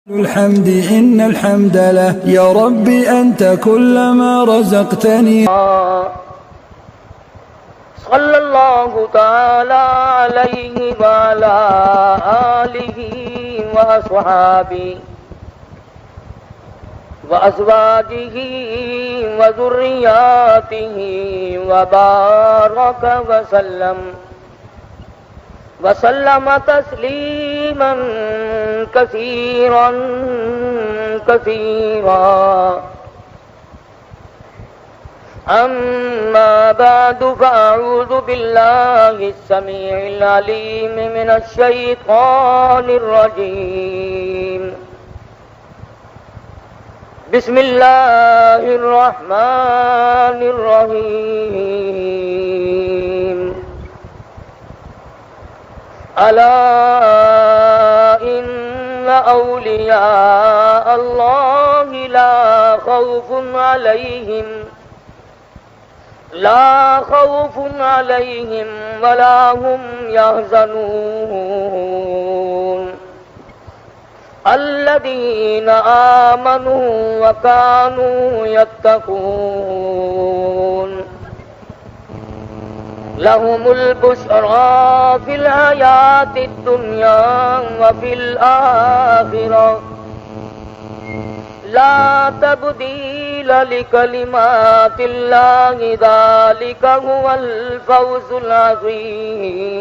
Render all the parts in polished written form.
الحمد إن الحمد له يا ربي أنت كلما رزقتني صلى الله تعالى عليه وعلى آله وأصحابه وأزواجه وذرياته وبارك وسلم تسليما كثيرا أما بعد فأعوذ بالله السميع العليم من الشيطان الرجيم بسم الله الرحمن الرحيم ألا إن أولياء الله لا خوف عليهم ولا هم يحزنون الذين آمنوا وكانوا يتقون لهم البشرى في الحياة الدنيا وفي الآخرة لا تبديل لكلمات الله ذلك هو الفوز العظيم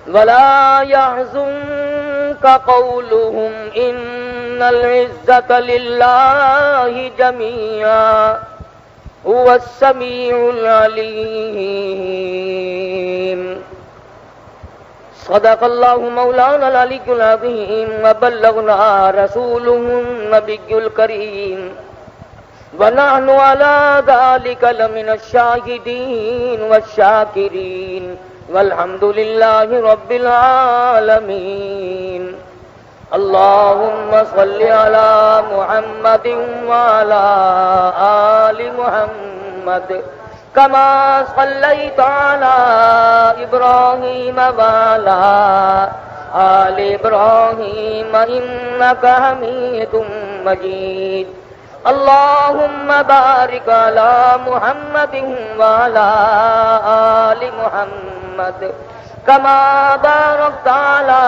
ولا يحزنك قولهم إن العزة لله جميعا هو السميع العليم صدق الله مولانا العلي العظيم وبلغنا رسوله النبي الكريم ونحن على ذلك لمن الشاهدين والشاكرين والحمد لله رب العالمين اللهم صل على محمد وعلى آل محمد كما صليت على إبراهيم وعلى آل إبراهيم إنك حميد مجيد اللهم بارك على محمد وعلى آل محمد كما باركت على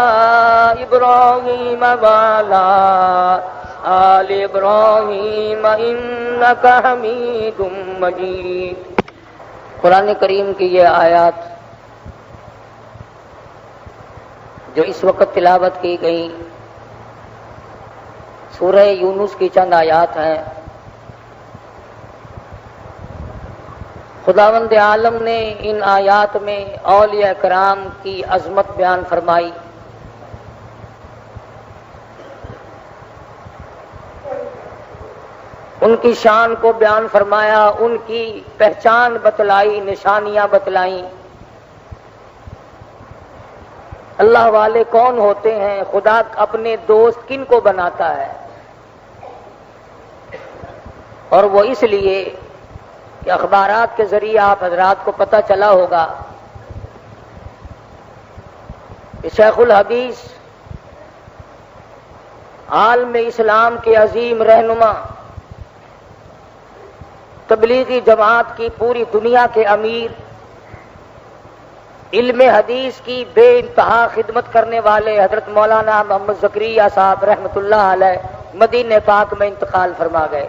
إبراهيم وعلى آل إبراهيم إنك حميد مجيد۔ قرآن کریم کی یہ آیات جو اس وقت تلاوت کی گئی سورہ یونس کی چند آیات ہیں۔ خداوند عالم نے ان آیات میں اولیاء کرام کی عظمت بیان فرمائی، ان کی شان کو بیان فرمایا، ان کی پہچان بتلائی، نشانیاں بتلائیں۔ اللہ والے کون ہوتے ہیں، خدا اپنے دوست کن کو بناتا ہے، اور وہ اس لیے کہ اخبارات کے ذریعے آپ حضرات کو پتہ چلا ہوگا کہ شیخ الحدیث عالم اسلام کے عظیم رہنما، تبلیغی جماعت کی پوری دنیا کے امیر، علم حدیث کی بے انتہا خدمت کرنے والے حضرت مولانا محمد زکریا صاحب رحمۃ اللہ علیہ مدینہ پاک میں انتقال فرما گئے۔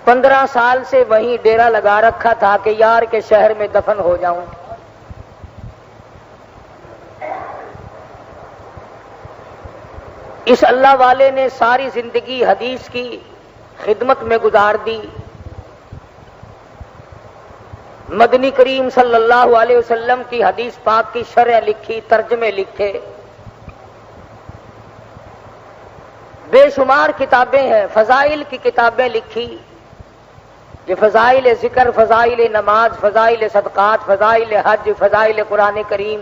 15 سال سے وہیں ڈیرا لگا رکھا تھا کہ یار کے شہر میں دفن ہو جاؤں۔ اس اللہ والے نے ساری زندگی حدیث کی خدمت میں گزار دی، مدنی کریم صلی اللہ علیہ وسلم کی حدیث پاک کی شرح لکھی، ترجمے لکھے، بے شمار کتابیں ہیں، فضائل کی کتابیں لکھی، یہ فضائل ذکر، فضائل نماز، فضائل صدقات، فضائل حج، فضائل قرآن کریم،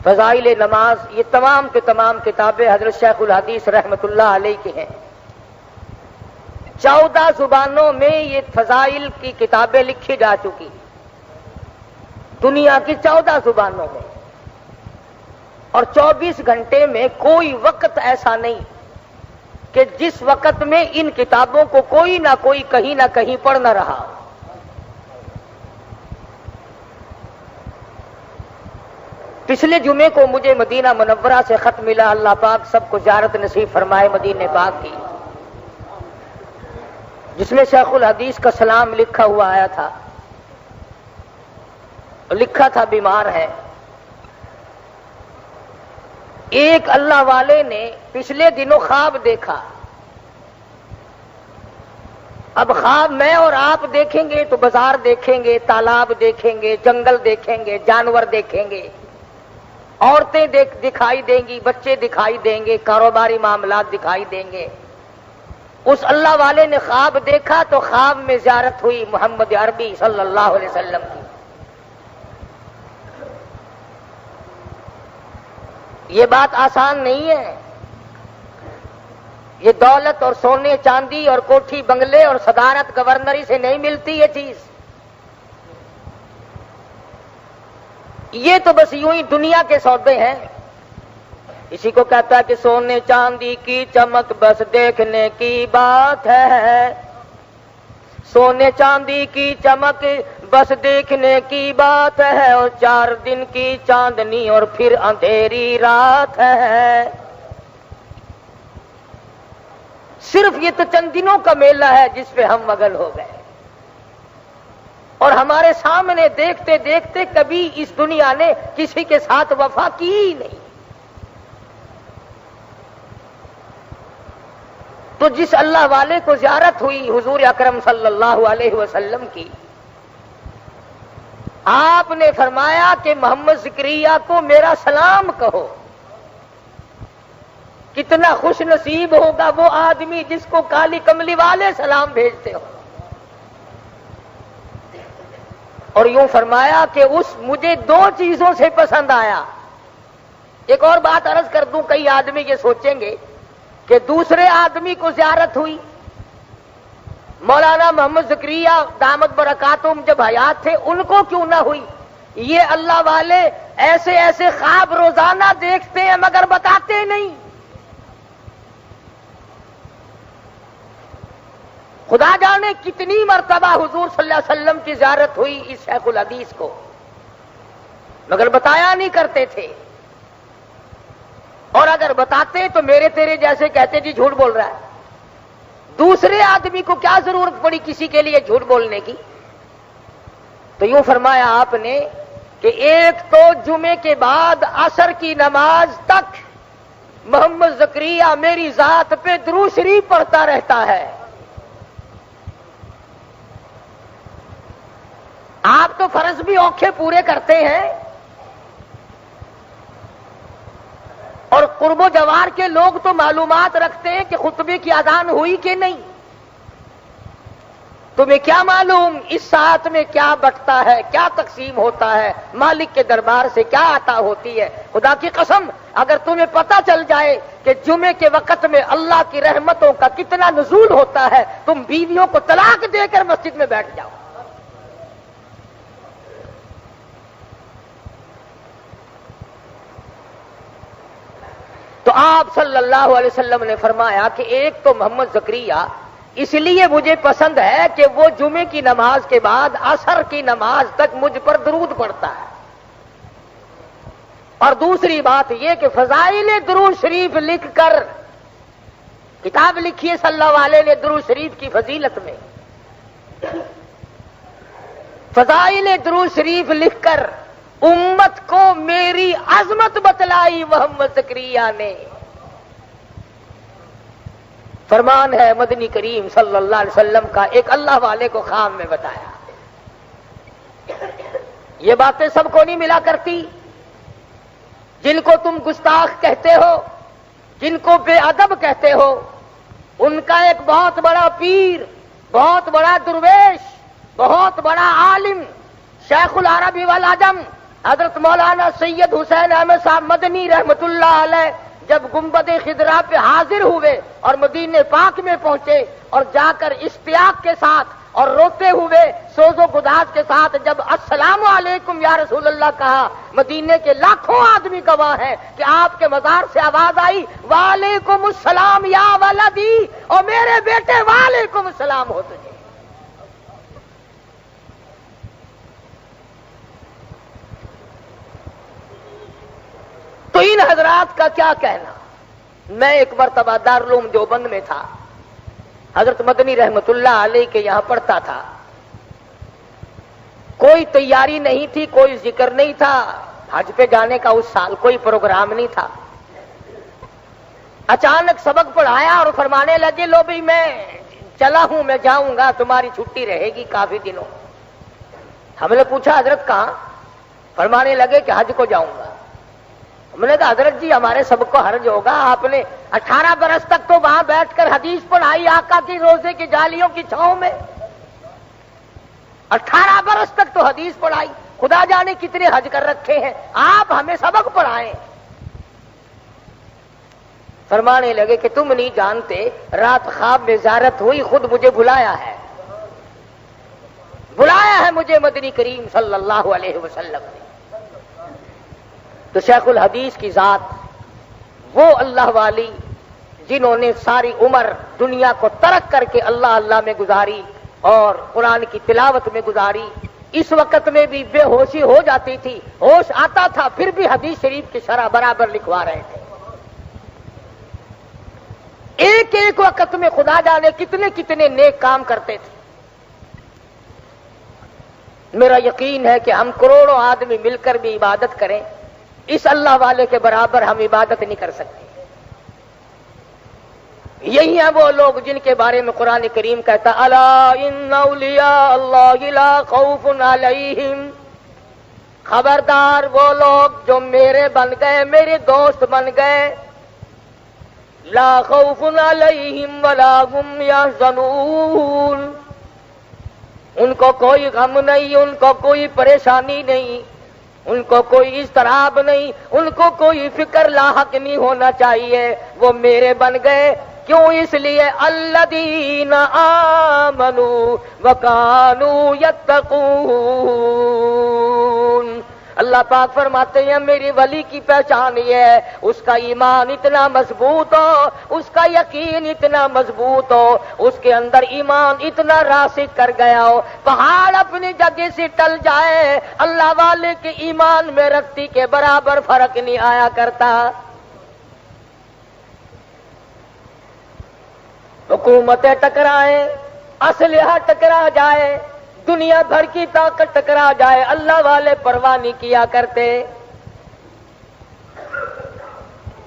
فضائل نماز، یہ تمام کے تمام کتابیں حضرت شیخ الحدیث رحمۃ اللہ علیہ کی ہیں۔ 14 زبانوں میں یہ فضائل کی کتابیں لکھی جا چکی، دنیا کی 14 زبانوں میں، اور 24 گھنٹے میں کوئی وقت ایسا نہیں کہ جس وقت میں ان کتابوں کو کوئی نہ کوئی کہیں نہ کہیں پڑھ نہ رہا۔ پچھلے جمعے کو مجھے مدینہ منورہ سے خط ملا، اللہ پاک سب کو زیارت نصیب فرمائے مدینہ پاک کی، جس میں شیخ الحدیث کا سلام لکھا ہوا آیا تھا، لکھا تھا بیمار ہے۔ ایک اللہ والے نے پچھلے دنوں خواب دیکھا، اب خواب میں اور آپ دیکھیں گے تو بازار دیکھیں گے، تالاب دیکھیں گے، جنگل دیکھیں گے، جانور دیکھیں گے، عورتیں دکھائی دیں گی، بچے دکھائی دیں گے، کاروباری معاملات دکھائی دیں گے۔ اس اللہ والے نے خواب دیکھا تو خواب میں زیارت ہوئی محمد عربی صلی اللہ علیہ وسلم کی۔ یہ بات آسان نہیں ہے، یہ دولت اور سونے چاندی اور کوٹھی بنگلے اور صدارت گورنری سے نہیں ملتی یہ چیز، یہ تو بس یوں ہی دنیا کے سودے ہیں۔ اسی کو کہتا ہے کہ سونے چاندی کی چمک بس دیکھنے کی بات ہے، سونے چاندی کی چمک بس دیکھنے کی بات ہے، اور 4 دن کی چاندنی اور پھر اندھیری رات ہے۔ صرف یہ تو چند دنوں کا میلہ ہے جس پہ ہم مگن ہو گئے، اور ہمارے سامنے دیکھتے دیکھتے کبھی اس دنیا نے کسی کے ساتھ وفا کی ہی نہیں۔ تو جس اللہ والے کو زیارت ہوئی حضور اکرم صلی اللہ علیہ وسلم کی، آپ نے فرمایا کہ محمد زکریا کو میرا سلام کہو۔ کتنا خوش نصیب ہوگا وہ آدمی جس کو کالی کملی والے سلام بھیجتے ہو۔ اور یوں فرمایا کہ مجھے 2 چیزوں سے پسند آیا۔ ایک اور بات عرض کر دوں، کئی آدمی یہ سوچیں گے کہ دوسرے آدمی کو زیارت ہوئی، مولانا محمد زکریا دامت برکاتہم جب حیات تھے ان کو کیوں نہ ہوئی؟ یہ اللہ والے ایسے ایسے خواب روزانہ دیکھتے ہیں مگر بتاتے نہیں۔ خدا جانے کتنی مرتبہ حضور صلی اللہ علیہ وسلم کی زیارت ہوئی اس شیخ الحدیث کو، مگر بتایا نہیں کرتے تھے، اور اگر بتاتے تو میرے تیرے جیسے کہتے جی جھوٹ بول رہا ہے۔ دوسرے آدمی کو کیا ضرورت پڑی کسی کے لیے جھوٹ بولنے کی؟ تو یوں فرمایا آپ نے کہ ایک تو جمعے کے بعد عصر کی نماز تک محمد زکریا میری ذات پہ درود شریف پڑھتا رہتا ہے۔ آپ تو فرض بھی اوکھے پورے کرتے ہیں، اور قرب و جوار کے لوگ تو معلومات رکھتے ہیں کہ خطبے کی اذان ہوئی کہ نہیں۔ تمہیں کیا معلوم اس ساتھ میں کیا بٹتا ہے، کیا تقسیم ہوتا ہے، مالک کے دربار سے کیا عطا ہوتی ہے؟ خدا کی قسم اگر تمہیں پتہ چل جائے کہ جمعے کے وقت میں اللہ کی رحمتوں کا کتنا نزول ہوتا ہے، تم بیویوں کو طلاق دے کر مسجد میں بیٹھ جاؤ۔ تو آپ صلی اللہ علیہ وسلم نے فرمایا کہ ایک تو محمد زکریا اس لیے مجھے پسند ہے کہ وہ جمعے کی نماز کے بعد عصر کی نماز تک مجھ پر درود پڑھتا ہے، اور دوسری بات یہ کہ فضائل درود شریف لکھ کر کتاب لکھی ہے صلی اللہ علیہ نے درود شریف کی فضیلت میں، فضائل درود شریف لکھ کر امت کو میری عظمت بتلائی محمد زکریا نے۔ فرمان ہے مدنی کریم صلی اللہ علیہ وسلم کا، ایک اللہ والے کو خواب میں بتایا۔ یہ باتیں سب کو نہیں ملا کرتی، جن کو تم گستاخ کہتے ہو، جن کو بے ادب کہتے ہو، ان کا ایک بہت بڑا پیر، بہت بڑا درویش، بہت بڑا عالم، شیخ العربی والعجم حضرت مولانا سید حسین احمد صاحب مدنی رحمت اللہ علیہ جب گنبد خضرا پہ حاضر ہوئے اور مدینے پاک میں پہنچے، اور جا کر اشتیاق کے ساتھ اور روتے ہوئے سوز و گداز کے ساتھ جب السلام علیکم یا رسول اللہ کہا، مدینے کے لاکھوں آدمی گواہ ہیں کہ آپ کے مزار سے آواز آئی وعلیکم السلام یا ولدی، اور میرے بیٹے وعلیکم السلام ہو تجھے۔ تو ان حضرات کا کیا کہنا۔ میں ایک مرتبہ دارالعلوم دیوبند میں تھا، حضرت مدنی رحمت اللہ علیہ کے یہاں پڑھتا تھا، کوئی تیاری نہیں تھی، کوئی ذکر نہیں تھا، حج پہ جانے کا اس سال کوئی پروگرام نہیں تھا۔ اچانک سبق پڑھایا اور فرمانے لگے لو بھائی میں چلا ہوں، میں جاؤں گا، تمہاری چھٹی رہے گی کافی دنوں۔ ہم نے پوچھا حضرت کہاں؟ فرمانے لگے کہ حج کو جاؤں گا۔ ہم نے کہا حضرت جی ہمارے سب کو حرج ہوگا، آپ نے 18 برس تک تو وہاں بیٹھ کر حدیث پڑھائی آقا کی روزے کی جالیوں کی چھاؤں میں، 18 برس تک تو حدیث پڑھائی، خدا جانے کتنے حج کر رکھے ہیں، آپ ہمیں سبق پڑھائیں۔ فرمانے لگے کہ تم نہیں جانتے، رات خواب میں زیارت ہوئی، خود مجھے بلایا ہے مجھے مدنی کریم صلی اللہ علیہ وسلم نے۔ تو شیخ الحدیث کی ذات، وہ اللہ والی جنہوں نے ساری عمر دنیا کو ترک کر کے اللہ اللہ میں گزاری اور قرآن کی تلاوت میں گزاری، اس وقت میں بھی بے ہوشی ہو جاتی تھی، ہوش آتا تھا پھر بھی حدیث شریف کی شرح برابر لکھوا رہے تھے۔ ایک ایک وقت میں خدا جانے کتنے کتنے نیک کام کرتے تھے۔ میرا یقین ہے کہ ہم کروڑوں آدمی مل کر بھی عبادت کریں، اس اللہ والے کے برابر ہم عبادت نہیں کر سکتے۔ یہی ہیں وہ لوگ جن کے بارے میں قرآن کریم کہتا الا ان اولیاء اللہ لا خوف علیہم، خبردار وہ لوگ جو میرے بن گئے، میرے دوست بن گئے، لا خوف علیہم ولا هم یحزنون، ان کو کوئی غم نہیں، ان کو کوئی پریشانی نہیں، ان کو کوئی اضطراب نہیں، ان کو کوئی فکر لاحق نہیں ہونا چاہیے، وہ میرے بن گئے۔ کیوں؟ اس لیے الذین آمنوا وکانوا یتقون۔ اللہ پاک فرماتے ہیں میری ولی کی پہچان یہ ہے اس کا ایمان اتنا مضبوط ہو، اس کا یقین اتنا مضبوط ہو، اس کے اندر ایمان اتنا راسخ کر گیا ہو، پہاڑ اپنی جگہ سے ٹل جائے، اللہ والے کے ایمان میں رتی کے برابر فرق نہیں آیا کرتا۔ حکومتیں ٹکرائیں، اسلحہ ٹکرا جائے، دنیا بھر کی طاقت ٹکرا جائے، اللہ والے پرواہ نہیں کیا کرتے۔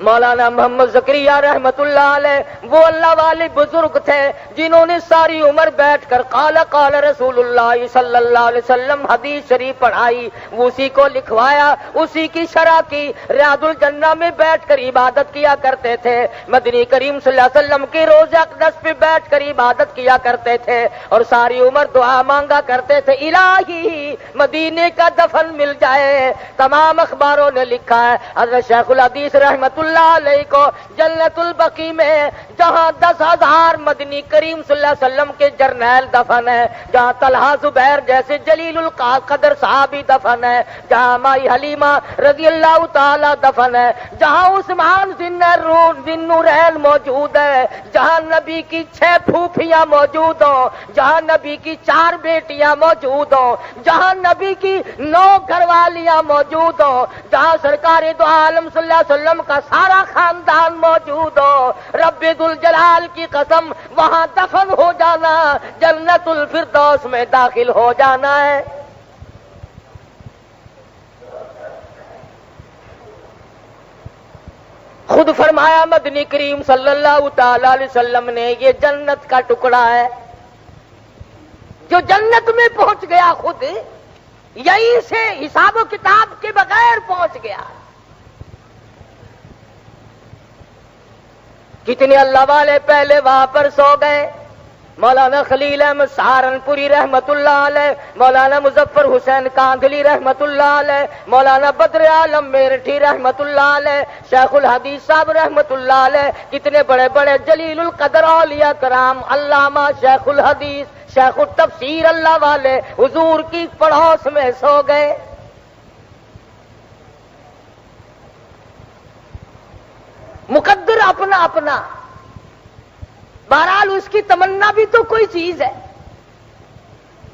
مولانا محمد زکریا رحمت اللہ علیہ وہ اللہ والے بزرگ تھے جنہوں نے ساری عمر بیٹھ کر قال قال رسول اللہ صلی اللہ علیہ وسلم حدیث شریف پڑھائی، اسی کو لکھوایا، اسی کی شرح کی، ریاض الجنہ میں بیٹھ کر عبادت کیا کرتے تھے، مدنی کریم صلی اللہ علیہ وسلم کے روضہ اقدس پہ بیٹھ کر عبادت کیا کرتے تھے، اور ساری عمر دعا مانگا کرتے تھے الہی مدینے کا دفن مل جائے۔ تمام اخباروں نے لکھا ہے حضرت شیخ الحدیث رحمت اللہ علیہ کو جنت البقیع میں جہاں 10,000 مدنی کریم صلی اللہ علیہ وسلم کے جرنیل دفن ہے، جہاں طلحہ زبیر جیسے جلیل القدر صحابی دفن ہے، جہاں مائی حلیمہ رضی اللہ تعالی دفن ہے، جہاں عثمان ذی النورین موجود ہے، جہاں نبی کی 6 پھوپھیاں موجود ہوں، جہاں نبی کی 4 بیٹیاں موجود ہوں، جہاں نبی کی 9 گھر والیاں موجود ہوں، جہاں سرکار دو عالم صلی اللہ علیہ وسلم کا سارا خاندان موجود ہو، رب ذوالجلال کی قسم وہاں دفن ہو جانا، جنت الفردوس میں داخل ہو جانا ہے۔ خود فرمایا مدنی کریم صلی اللہ تعالی علیہ وسلم نے یہ جنت کا ٹکڑا ہے، جو جنت میں پہنچ گیا خود یہیں سے حساب و کتاب کے بغیر پہنچ گیا۔ کتنے اللہ والے پہلے وہاں پر سو گئے، مولانا خلیل احمد سہارنپوری رحمت اللہ علیہ، مولانا مظفر حسین کاندھلی رحمت اللہ علیہ، مولانا بدر عالم میرٹھی رحمت اللہ علیہ، شیخ الحدیث صاحب رحمت اللہ علیہ، کتنے بڑے بڑے جلیل القدر اولیاء کرام، علامہ شیخ الحدیث، شیخ التفسیر اللہ والے حضور کی پڑوس میں سو گئے۔ مقدر اپنا اپنا، بہرحال اس کی تمنا بھی تو کوئی چیز ہے۔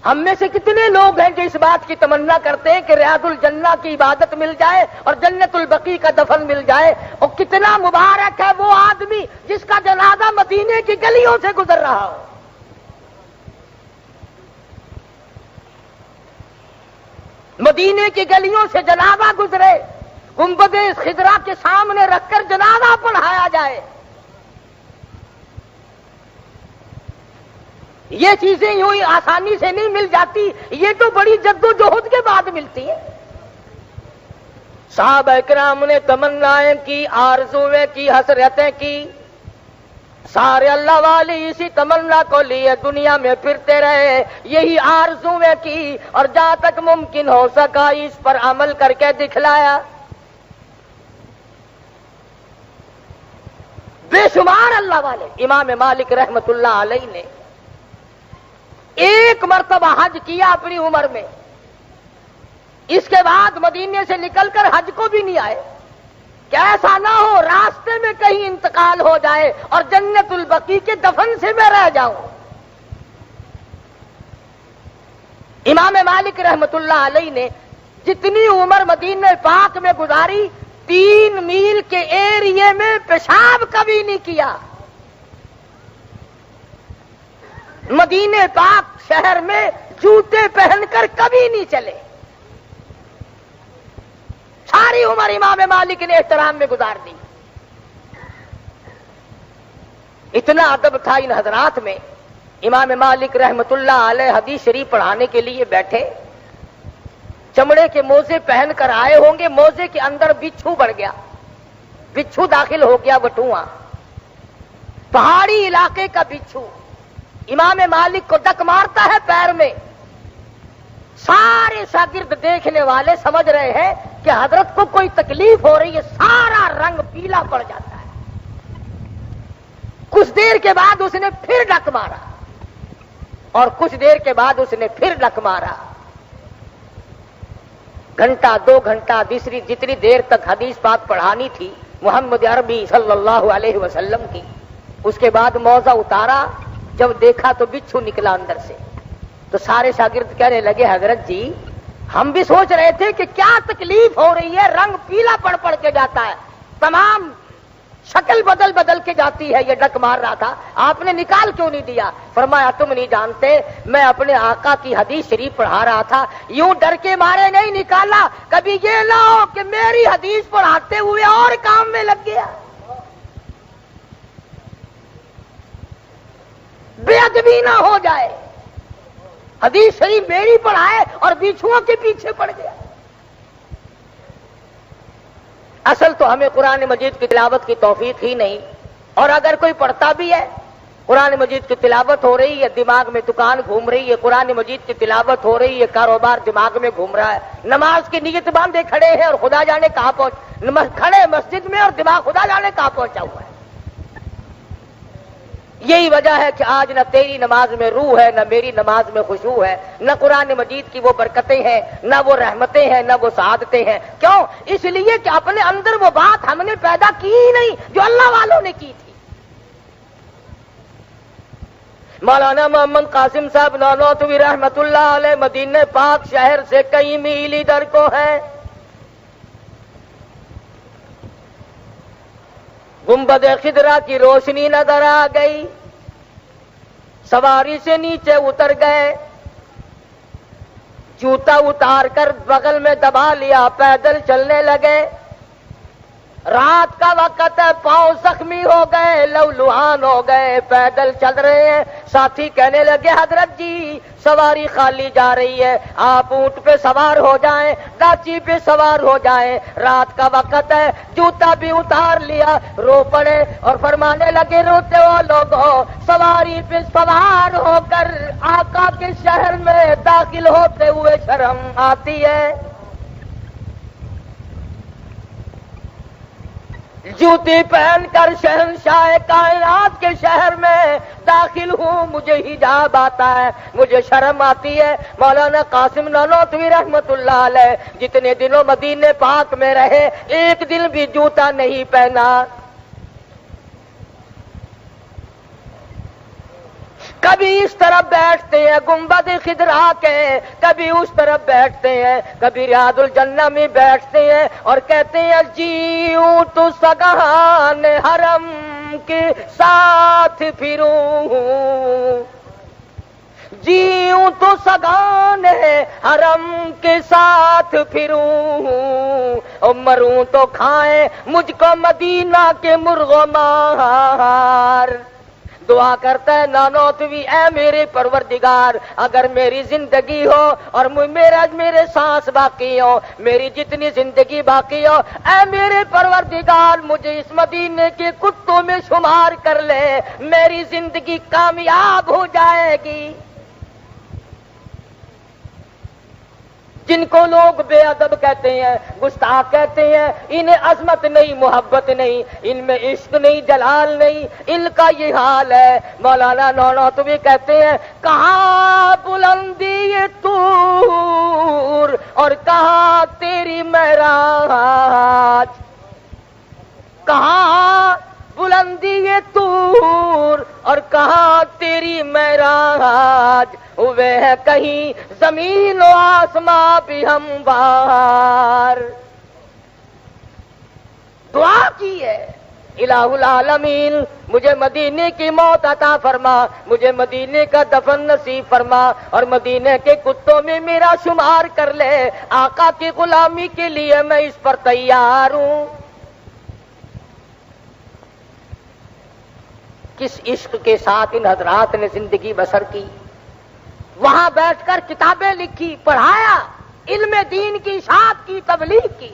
ہم میں سے کتنے لوگ ہیں جو اس بات کی تمنا کرتے ہیں کہ ریاض الجنہ کی عبادت مل جائے اور جنت البقیع کا دفن مل جائے، اور کتنا مبارک ہے وہ آدمی جس کا جنازہ مدینے کی گلیوں سے گزر رہا ہو۔ مدینے کی گلیوں سے جنازہ گزرے، گنبد خضرا کے سامنے رکھ کر جنازہ پڑھایا جائے۔ یہ چیزیں یوں ہی آسانی سے نہیں مل جاتی، یہ تو بڑی جدوجہد کے بعد ملتی ہیں۔ صحابہ کرام نے تمنائیں کی، آرزویں کی، حسرتیں کی، سارے اللہ والے اسی تمنا کو لیے دنیا میں پھرتے رہے، یہی آرزویں کی، اور جہاں تک ممکن ہو سکا اس پر عمل کر کے دکھلایا۔ بے شمار اللہ والے، امام مالک رحمت اللہ علیہ نے ایک مرتبہ حج کیا اپنی عمر میں، اس کے بعد مدینے سے نکل کر حج کو بھی نہیں آئے کہ ایسا نہ ہو راستے میں کہیں انتقال ہو جائے اور جنت البقیع کے دفن سے میں رہ جاؤں۔ امام مالک رحمت اللہ علیہ نے جتنی عمر مدینہ پاک میں گزاری، 3 میل کے ایریے میں پیشاب کبھی نہیں کیا۔ مدینہ پاک شہر میں جوتے پہن کر کبھی نہیں چلے۔ ساری عمر امام مالک نے احترام میں گزار دی۔ اتنا ادب تھا ان حضرات میں۔ امام مالک رحمت اللہ علیہ حدیث شریف پڑھانے کے لیے بیٹھے، چمڑے کے موزے پہن کر آئے ہوں گے، موزے کے اندر بچھو بڑھ گیا، بچھو داخل ہو گیا، بٹواں پہاڑی علاقے کا بچھو امام مالک کو ڈک مارتا ہے پیر میں۔ سارے شاگرد دیکھنے والے سمجھ رہے ہیں کہ حضرت کو کوئی تکلیف ہو رہی ہے، سارا رنگ پیلا پڑ جاتا ہے۔ کچھ دیر کے بعد اس نے پھر ڈک مارا، اور کچھ دیر کے بعد اس نے پھر ڈک مارا۔ گھنٹہ 2 گھنٹہ تیسری جتنی دیر تک حدیث پاک پڑھانی تھی محمد عربی صلی اللہ علیہ وسلم کی، اس کے بعد موزہ اتارا، جب دیکھا تو بچھو نکلا اندر سے، تو سارے شاگرد کہنے لگے حضرت جی ہم بھی سوچ رہے تھے کہ کیا تکلیف ہو رہی ہے، رنگ پیلا پڑ پڑ کے جاتا ہے، تمام شکل بدل بدل کے جاتی ہے، یہ ڈک مار رہا تھا، آپ نے نکال کیوں نہیں دیا؟ فرمایا تم نہیں جانتے، میں اپنے آقا کی حدیث شریف پڑھا رہا تھا، یوں ڈر کے مارے نہیں نکالا، کبھی یہ نہ ہو کہ میری حدیث پڑھاتے ہوئے اور کام میں لگ گیا، بے ادبی نہ ہو جائے، حدیث شریف میری پڑھائے اور بچھوؤں کے پیچھے پڑ گیا۔ اصل تو ہمیں قرآن مجید کی تلاوت کی توفیق ہی نہیں، اور اگر کوئی پڑھتا بھی ہے، قرآن مجید کی تلاوت ہو رہی ہے، دماغ میں دکان گھوم رہی ہے، قرآن مجید کی تلاوت ہو رہی ہے، کاروبار دماغ میں گھوم رہا ہے، نماز کی نیت باندھے کھڑے ہیں اور خدا جانے کہاں کھڑے مسجد میں اور دماغ خدا جانے کہاں پہنچا ہوا ہے۔ یہی وجہ ہے کہ آج نہ تیری نماز میں روح ہے، نہ میری نماز میں خشوع ہے، نہ قرآن مجید کی وہ برکتیں ہیں، نہ وہ رحمتیں ہیں، نہ وہ سعادتیں ہیں۔ کیوں؟ اس لیے کہ اپنے اندر وہ بات ہم نے پیدا کی ہی نہیں جو اللہ والوں نے کی تھی۔ مولانا محمد قاسم صاحب نانوتوی رحمت اللہ علیہ مدینہ پاک شہر سے کئی میل ادھر کو ہے، گنبد خضرا کی روشنی نظر آ گئی، سواری سے نیچے اتر گئے، جوتا اتار کر بغل میں دبا لیا، پیدل چلنے لگے۔ رات کا وقت ہے، پاؤں زخمی ہو گئے، لہولہان ہو گئے، پیدل چل رہے ہیں۔ ساتھی کہنے لگے حضرت جی سواری خالی جا رہی ہے، آپ اونٹ پہ سوار ہو جائیں، ڈاچی پہ سوار ہو جائیں، رات کا وقت ہے۔ جوتا بھی اتار لیا، رو پڑے اور فرمانے لگے روتے ہو لوگوں، سواری پہ سوار ہو کر آقا کے شہر میں داخل ہوتے ہوئے شرم آتی ہے۔ جوتی پہن کر شہنشاہ کائنات کے شہر میں داخل ہوں، مجھے حجاب آتا ہے، مجھے شرم آتی ہے۔ مولانا قاسم نانوتوی رحمت اللہ علیہ جتنے دنوں مدینے پاک میں رہے ایک دن بھی جوتا نہیں پہنا۔ کبھی اس طرف بیٹھتے ہیں گنبد خضرا کے، کبھی اس طرف بیٹھتے ہیں، کبھی ریاض الجنہ میں بیٹھتے ہیں اور کہتے ہیں جیوں تو سگان حرم کے ساتھ پھروں، جیوں تو سگان حرم کے ساتھ پھروں، اور مروں تو کھائیں مجھ کو مدینہ کے مرغ و مار۔ دعا کرتا ہے نانوتوی اے میرے پروردگار، اگر میری زندگی ہو اور میرے سانس باقی ہو، میری جتنی زندگی باقی ہو، اے میرے پروردگار مجھے اس مدینے کے کتوں میں شمار کر لے، میری زندگی کامیاب ہو جائے گی۔ جن کو لوگ بے ادب کہتے ہیں، گستاخ کہتے ہیں، انہیں عظمت نہیں، محبت نہیں، ان میں عشق نہیں، جلال نہیں، ان کا یہ حال ہے۔ مولانا نانوتوی کہتے ہیں کہاں بلندی یہ طور اور کہاں تیری معراج، کہاں بلندی یہ طور اور کہاں تیری معراج، ہوئے ہے کہیں زمین و آسماں بھی ہموار۔ دعا کی ہے الہ العالمین مجھے مدینے کی موت عطا فرما، مجھے مدینے کا دفن نصیب فرما، اور مدینے کے کتوں میں میرا شمار کر لے، آقا کی غلامی کے لیے میں اس پر تیار ہوں۔ کس عشق کے ساتھ ان حضرات نے زندگی بسر کی، وہاں بیٹھ کر کتابیں لکھی، پڑھایا، علم دین کی اشاعت کی، تبلیغ کی،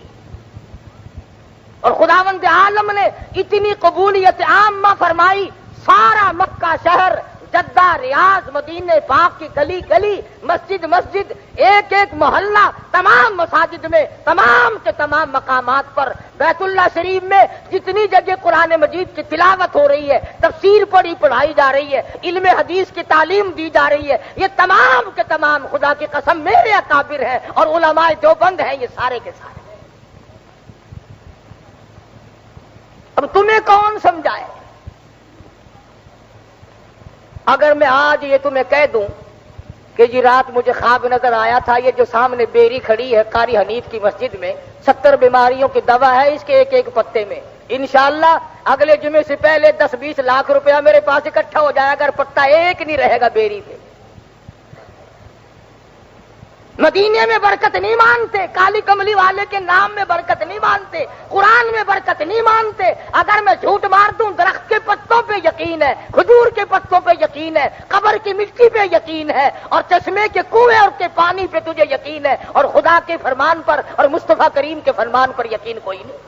اور خداوند عالم نے اتنی قبولیت عامہ فرمائی، سارا مکہ شہر، جدہ، ریاض، مدینہ پاک کی گلی گلی، مسجد مسجد، ایک ایک محلہ، تمام مساجد میں، تمام کے تمام مقامات پر، بیت اللہ شریف میں جتنی جگہ قرآن مجید کی تلاوت ہو رہی ہے، تفسیر پڑھائی جا رہی ہے، علم حدیث کی تعلیم دی جا رہی ہے، یہ تمام کے تمام خدا کی قسم میرے اکابر ہیں اور علماء دیوبند ہیں، یہ سارے کے سارے۔ اب تمہیں کون سمجھائے؟ اگر میں آج یہ تمہیں کہہ دوں کہ جی رات مجھے خواب نظر آیا تھا، یہ جو سامنے بیری کھڑی ہے قاری حنیف کی مسجد میں، 70 بیماریوں کی دوا ہے اس کے ایک ایک پتے میں، انشاءاللہ اگلے جمعے سے پہلے 10-20 لاکھ روپیہ میرے پاس اکٹھا ہو جائے اگر پتا ایک نہیں رہے گا بیری پہ۔ مدینے میں برکت نہیں مانتے، کالی کملی والے کے نام میں برکت نہیں مانتے، قرآن میں برکت نہیں مانتے۔ اگر میں جھوٹ مار دوں درخت کے پتوں پہ یقین ہے، کھجور کے پتوں پہ یقین ہے، قبر کی مٹی پہ یقین ہے، اور چشمے کے کنویں اور کے پانی پہ تجھے یقین ہے، اور خدا کے فرمان پر اور مصطفیٰ کریم کے فرمان پر یقین کوئی نہیں۔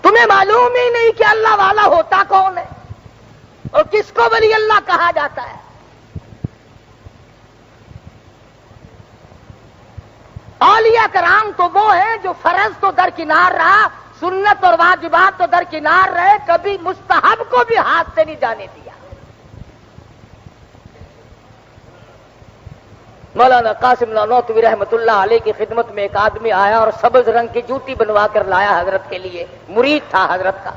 تمہیں معلوم ہی نہیں کہ اللہ والا ہوتا کون ہے اور کس کو ولی اللہ کہا جاتا ہے۔ اولیاء کرام تو وہ ہیں جو فرض تو درکنار رہا، سنت اور واجبات تو درکنار رہے، کبھی مستحب کو بھی ہاتھ سے نہیں جانے دیا۔ مولانا قاسم نانوتوی رحمت اللہ علیہ کی خدمت میں ایک آدمی آیا اور سبز رنگ کی جوتی بنوا کر لایا حضرت کے لیے، مرید تھا حضرت کا،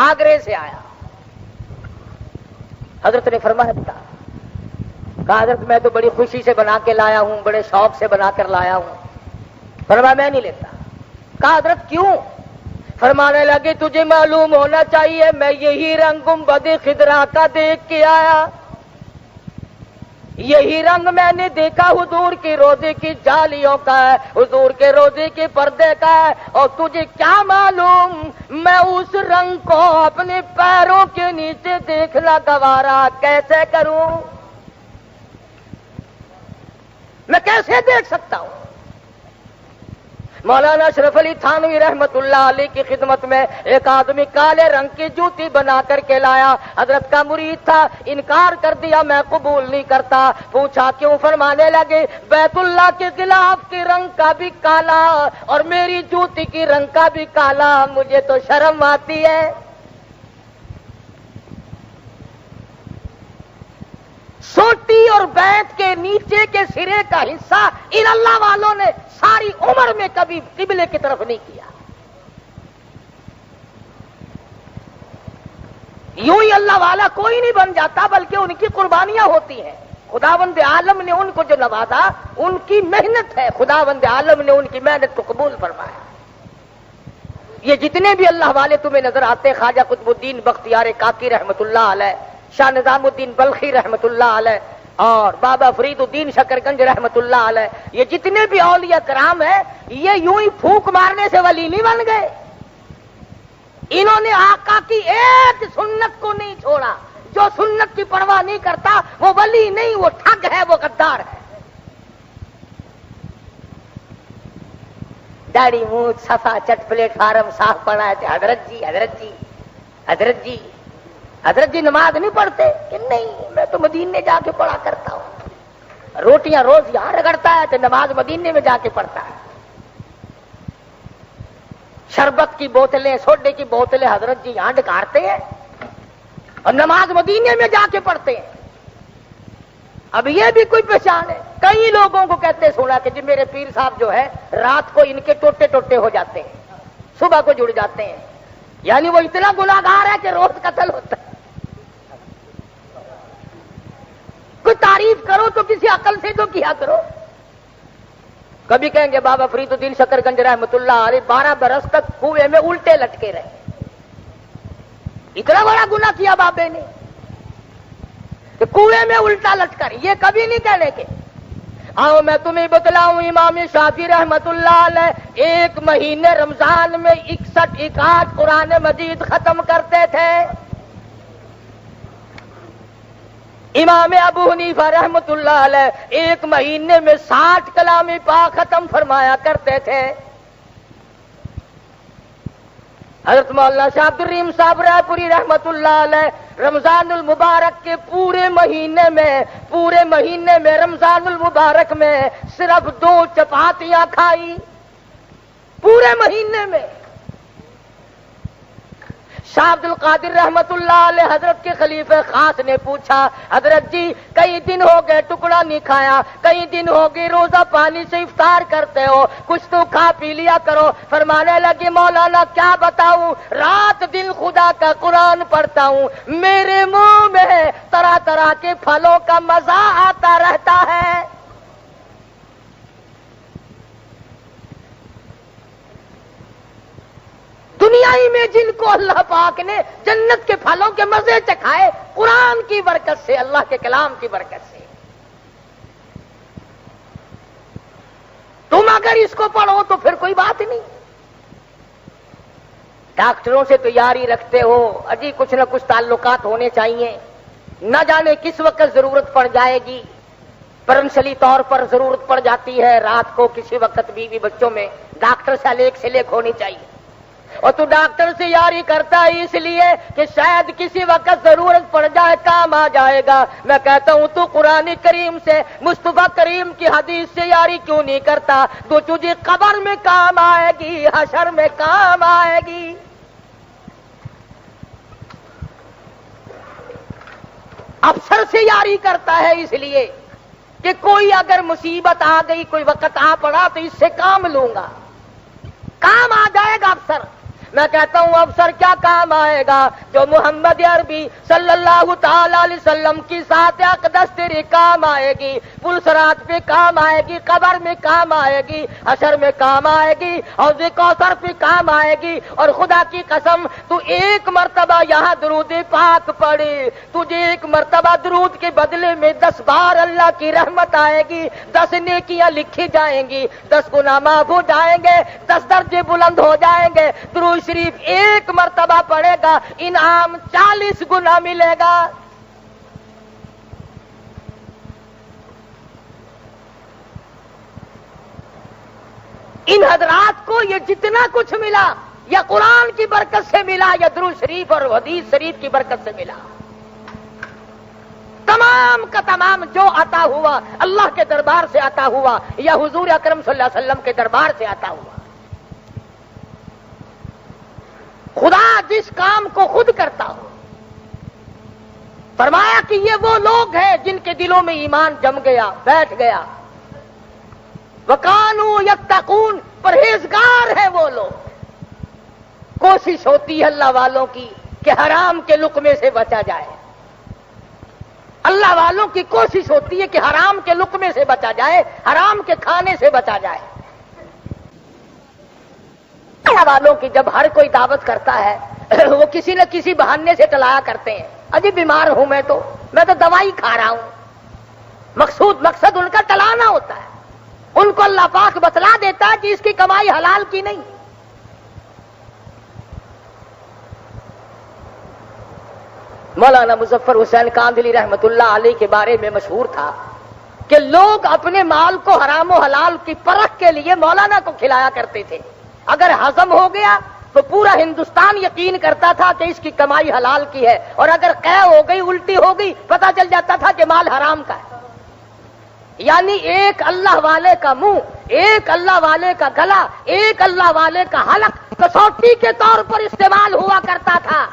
آگرے سے آیا۔ حضرت نے فرمایا کہا حضرت میں تو بڑی خوشی سے بنا کے لایا ہوں، بڑے شوق سے بنا کر لایا ہوں۔ فرمایا میں نہیں لیتا۔ کہا حضرت کیوں؟ فرمانے لگے تجھے معلوم ہونا چاہیے میں یہی رنگ گنبد خضرا کا دیکھ کے آیا، یہی رنگ میں نے دیکھا حضور کی روزے کی جالیوں کا ہے، حضور کے روزے کے پردے کا ہے، اور تجھے کیا معلوم میں اس رنگ کو اپنے پیروں کے نیچے دیکھنا گوارا کیسے کروں؟ میں کیسے دیکھ سکتا ہوں؟ مولانا اشرف علی تھانوی رحمت اللہ علیہ کی خدمت میں ایک آدمی کالے رنگ کی جوتی بنا کر کے لایا، حضرت کا مرید تھا، انکار کر دیا، میں قبول نہیں کرتا۔ پوچھا کیوں؟ فرمانے لگے بیت اللہ کے غلاف کے رنگ کا بھی کالا اور میری جوتی کی رنگ کا بھی کالا، مجھے تو شرم آتی ہے۔ سوٹی اور بیت کے نیچے کے سرے کا حصہ ان اللہ والوں نے ساری عمر میں کبھی قبلے کی طرف نہیں کیا۔ یوں ہی اللہ والا کوئی نہیں بن جاتا، بلکہ ان کی قربانیاں ہوتی ہیں۔ خداوند عالم نے ان کو جو نوازا ان کی محنت ہے، خداوند عالم نے ان کی محنت کو قبول فرمایا۔ یہ جتنے بھی اللہ والے تمہیں نظر آتے، خواجہ قطب الدین بختیار کاکی رحمت اللہ علیہ، شاہ نظام الدین بلخی رحمت اللہ علیہ، اور بابا فرید الدین شکرگنج رحمت اللہ علیہ، یہ جتنے بھی اولیاء کرام ہیں، یہ یوں ہی پھونک مارنے سے ولی نہیں بن گئے۔ انہوں نے آقا کی ایک سنت کو نہیں چھوڑا۔ جو سنت کی پرواہ نہیں کرتا وہ ولی نہیں، وہ ٹھگ ہے، وہ غدار ہے۔ داڑھی منہ صفا چٹ پلیٹ فارم صاف پڑا ہے، حضرت جی حضرت جی حضرت جی حضرت جی نماز نہیں پڑھتے کہ نہیں، میں تو مدینے جا کے پڑھا کرتا ہوں۔ روٹیاں روز یہاں رگڑتا ہے تو نماز مدینے میں جا کے پڑھتا ہے۔ شربت کی بوتلیں، سوڈے کی بوتلیں حضرت جی یہاں ڈکارتے ہیں اور نماز مدینے میں جا کے پڑھتے ہیں۔ اب یہ بھی کوئی پہچان ہے؟ کئی لوگوں کو کہتے سنا کہ جی میرے پیر صاحب جو ہے رات کو ان کے ٹوٹے ٹوٹے ہو جاتے ہیں، صبح کو جڑ جاتے ہیں، یعنی وہ اتنا گناہگار ہے کہ روز قتل ہوتا ہے۔ کوئی تعریف کرو تو کسی عقل سے تو کیا کرو۔ کبھی کہیں گے بابا فرید الدین شکرگنج رحمت اللہ علیہ 12 برس تک کنویں میں الٹے لٹکے رہے، اتنا بڑا گناہ کیا بابے نے کہ کنویں میں الٹا لٹکر، یہ کبھی نہیں کہنے کے۔ آؤ میں تمہیں بتلاؤں، امام شافعی رحمت اللہ علیہ 1 مہینے رمضان میں 61 قرآن مجید ختم کرتے تھے۔ امام ابو حنیفہ رحمت اللہ علیہ 1 مہینے میں 60 کلام پاک ختم فرمایا کرتے تھے۔ حضرت مولانا شاہ عبد الرحیم صاحب رائے پوری رحمت اللہ علیہ رمضان المبارک کے پورے مہینے میں رمضان المبارک میں صرف 2 چپاتیاں کھائی پورے مہینے میں۔ شاہ عبد القادر رحمت اللہ علیہ حضرت کے خلیفہ خاص نے پوچھا حضرت جی کئی دن ہو گئے ٹکڑا نہیں کھایا، کئی دن ہو گئے روزہ پانی سے افطار کرتے ہو، کچھ تو کھا پی لیا کرو۔ فرمانے لگے مولانا کیا بتاؤں، رات دن خدا کا قرآن پڑھتا ہوں، میرے منہ میں طرح طرح کے پھلوں کا مزہ آتا رہتا ہے۔ دنیا ہی میں جن کو اللہ پاک نے جنت کے پھلوں کے مزے چکھائے، قرآن کی برکت سے، اللہ کے کلام کی برکت سے۔ تم اگر اس کو پڑھو تو پھر کوئی بات نہیں۔ ڈاکٹروں سے تیاری رکھتے ہو، اجی کچھ نہ کچھ تعلقات ہونے چاہیے، نہ جانے کس وقت ضرورت پڑ جائے گی، پرنسلی طور پر ضرورت پڑ جاتی ہے رات کو کسی وقت بیوی بچوں میں، ڈاکٹر سے لیک سے لیک ہونی چاہیے۔ اور تو ڈاکٹر سے یاری کرتا ہے اس لیے کہ شاید کسی وقت ضرورت پڑ جائے، کام آ جائے گا۔ میں کہتا ہوں تو قرآن کریم سے، مصطفیٰ کریم کی حدیث سے یاری کیوں نہیں کرتا؟ تو تجھے قبر میں کام آئے گی، حشر میں کام آئے گی۔ افسر سے یاری کرتا ہے اس لیے کہ کوئی اگر مصیبت آ گئی، کوئی وقت آ پڑا تو اس سے کام لوں گا، کام آ جائے گا افسر۔ میں کہتا ہوں افسر کیا کام آئے گا؟ جو محمد عربی صلی اللہ تعالی علیہ وسلم کی ساتھ اقدس تیری کام آئے گی، پلسرات پہ کام آئے گی، قبر میں کام آئے گی، حشر میں کام آئے گی، حوض کوثر پہ کام آئے گی۔ اور خدا کی قسم تو ایک مرتبہ یہاں درود پاک پڑھی، تجھے ایک مرتبہ درود کے بدلے میں 10 بار اللہ کی رحمت آئے گی، 10 نیکیاں لکھی جائیں گی، 10 گناہ معاف ہو جائیں گے، 10 درجے بلند ہو جائیں گے۔ درود شریف ایک مرتبہ پڑھے گا، انعام 40 گنا ملے گا۔ ان حضرات کو یہ جتنا کچھ ملا یا قرآن کی برکت سے ملا یا درود شریف اور حدیث شریف کی برکت سے ملا، تمام کا تمام جو عطا ہوا اللہ کے دربار سے عطا ہوا یا حضور اکرم صلی اللہ علیہ وسلم کے دربار سے عطا ہوا۔ خدا جس کام کو خود کرتا ہو، فرمایا کہ یہ وہ لوگ ہیں جن کے دلوں میں ایمان جم گیا، بیٹھ گیا۔ وَقَانُوا يَتَّقُونَ، پرہیزگار ہیں وہ لوگ۔ کوشش ہوتی ہے اللہ والوں کی کہ حرام کے لقمے سے بچا جائے، اللہ والوں کی کوشش ہوتی ہے کہ حرام کے لقمے سے بچا جائے، حرام کے کھانے سے بچا جائے۔ اللہ والوں کی جب ہر کوئی دعوت کرتا ہے وہ کسی نہ کسی بہانے سے ٹلایا کرتے ہیں، اجی بیمار ہوں میں تو دوائی کھا رہا ہوں۔ مقصد ان کا ٹلانا ہوتا ہے۔ ان کو اللہ پاک بتلا دیتا ہے کہ اس کی کمائی حلال کی نہیں۔ مولانا مظفر حسین کاندھلی رحمت اللہ علیہ کے بارے میں مشہور تھا کہ لوگ اپنے مال کو حرام و حلال کی پرکھ کے لیے مولانا کو کھلایا کرتے تھے۔ اگر ہضم ہو گیا تو پورا ہندوستان یقین کرتا تھا کہ اس کی کمائی حلال کی ہے، اور اگر قے ہو گئی، الٹی ہو گئی، پتہ چل جاتا تھا کہ مال حرام کا ہے۔ یعنی ایک اللہ والے کا منہ، ایک اللہ والے کا گلا، ایک اللہ والے کا حلق کسوٹی کے طور پر استعمال ہوا کرتا تھا۔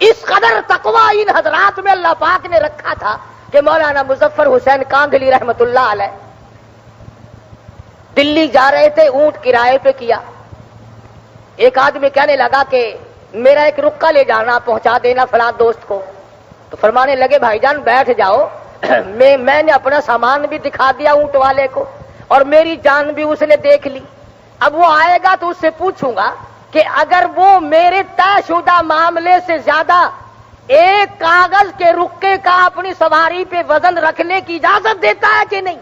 اس قدر تقوی ان حضرات میں اللہ پاک نے رکھا تھا کہ مولانا مظفر حسین کاندھلی رحمت اللہ علیہ دلی جا رہے تھے، اونٹ کرائے پہ کیا۔ ایک آدمی کہنے لگا کہ میرا ایک رکا لے جانا، پہنچا دینا فلاں دوست کو۔ تو فرمانے لگے بھائی جان بیٹھ جاؤ، میں نے اپنا سامان بھی دکھا دیا اونٹ والے کو اور میری جان بھی اس نے دیکھ لی۔ اب وہ آئے گا تو اس سے پوچھوں گا کہ اگر وہ میرے طے شدہ معاملے سے زیادہ ایک کاغذ کے رکے کا اپنی سواری پہ وزن رکھنے کی اجازت دیتا ہے کہ نہیں؟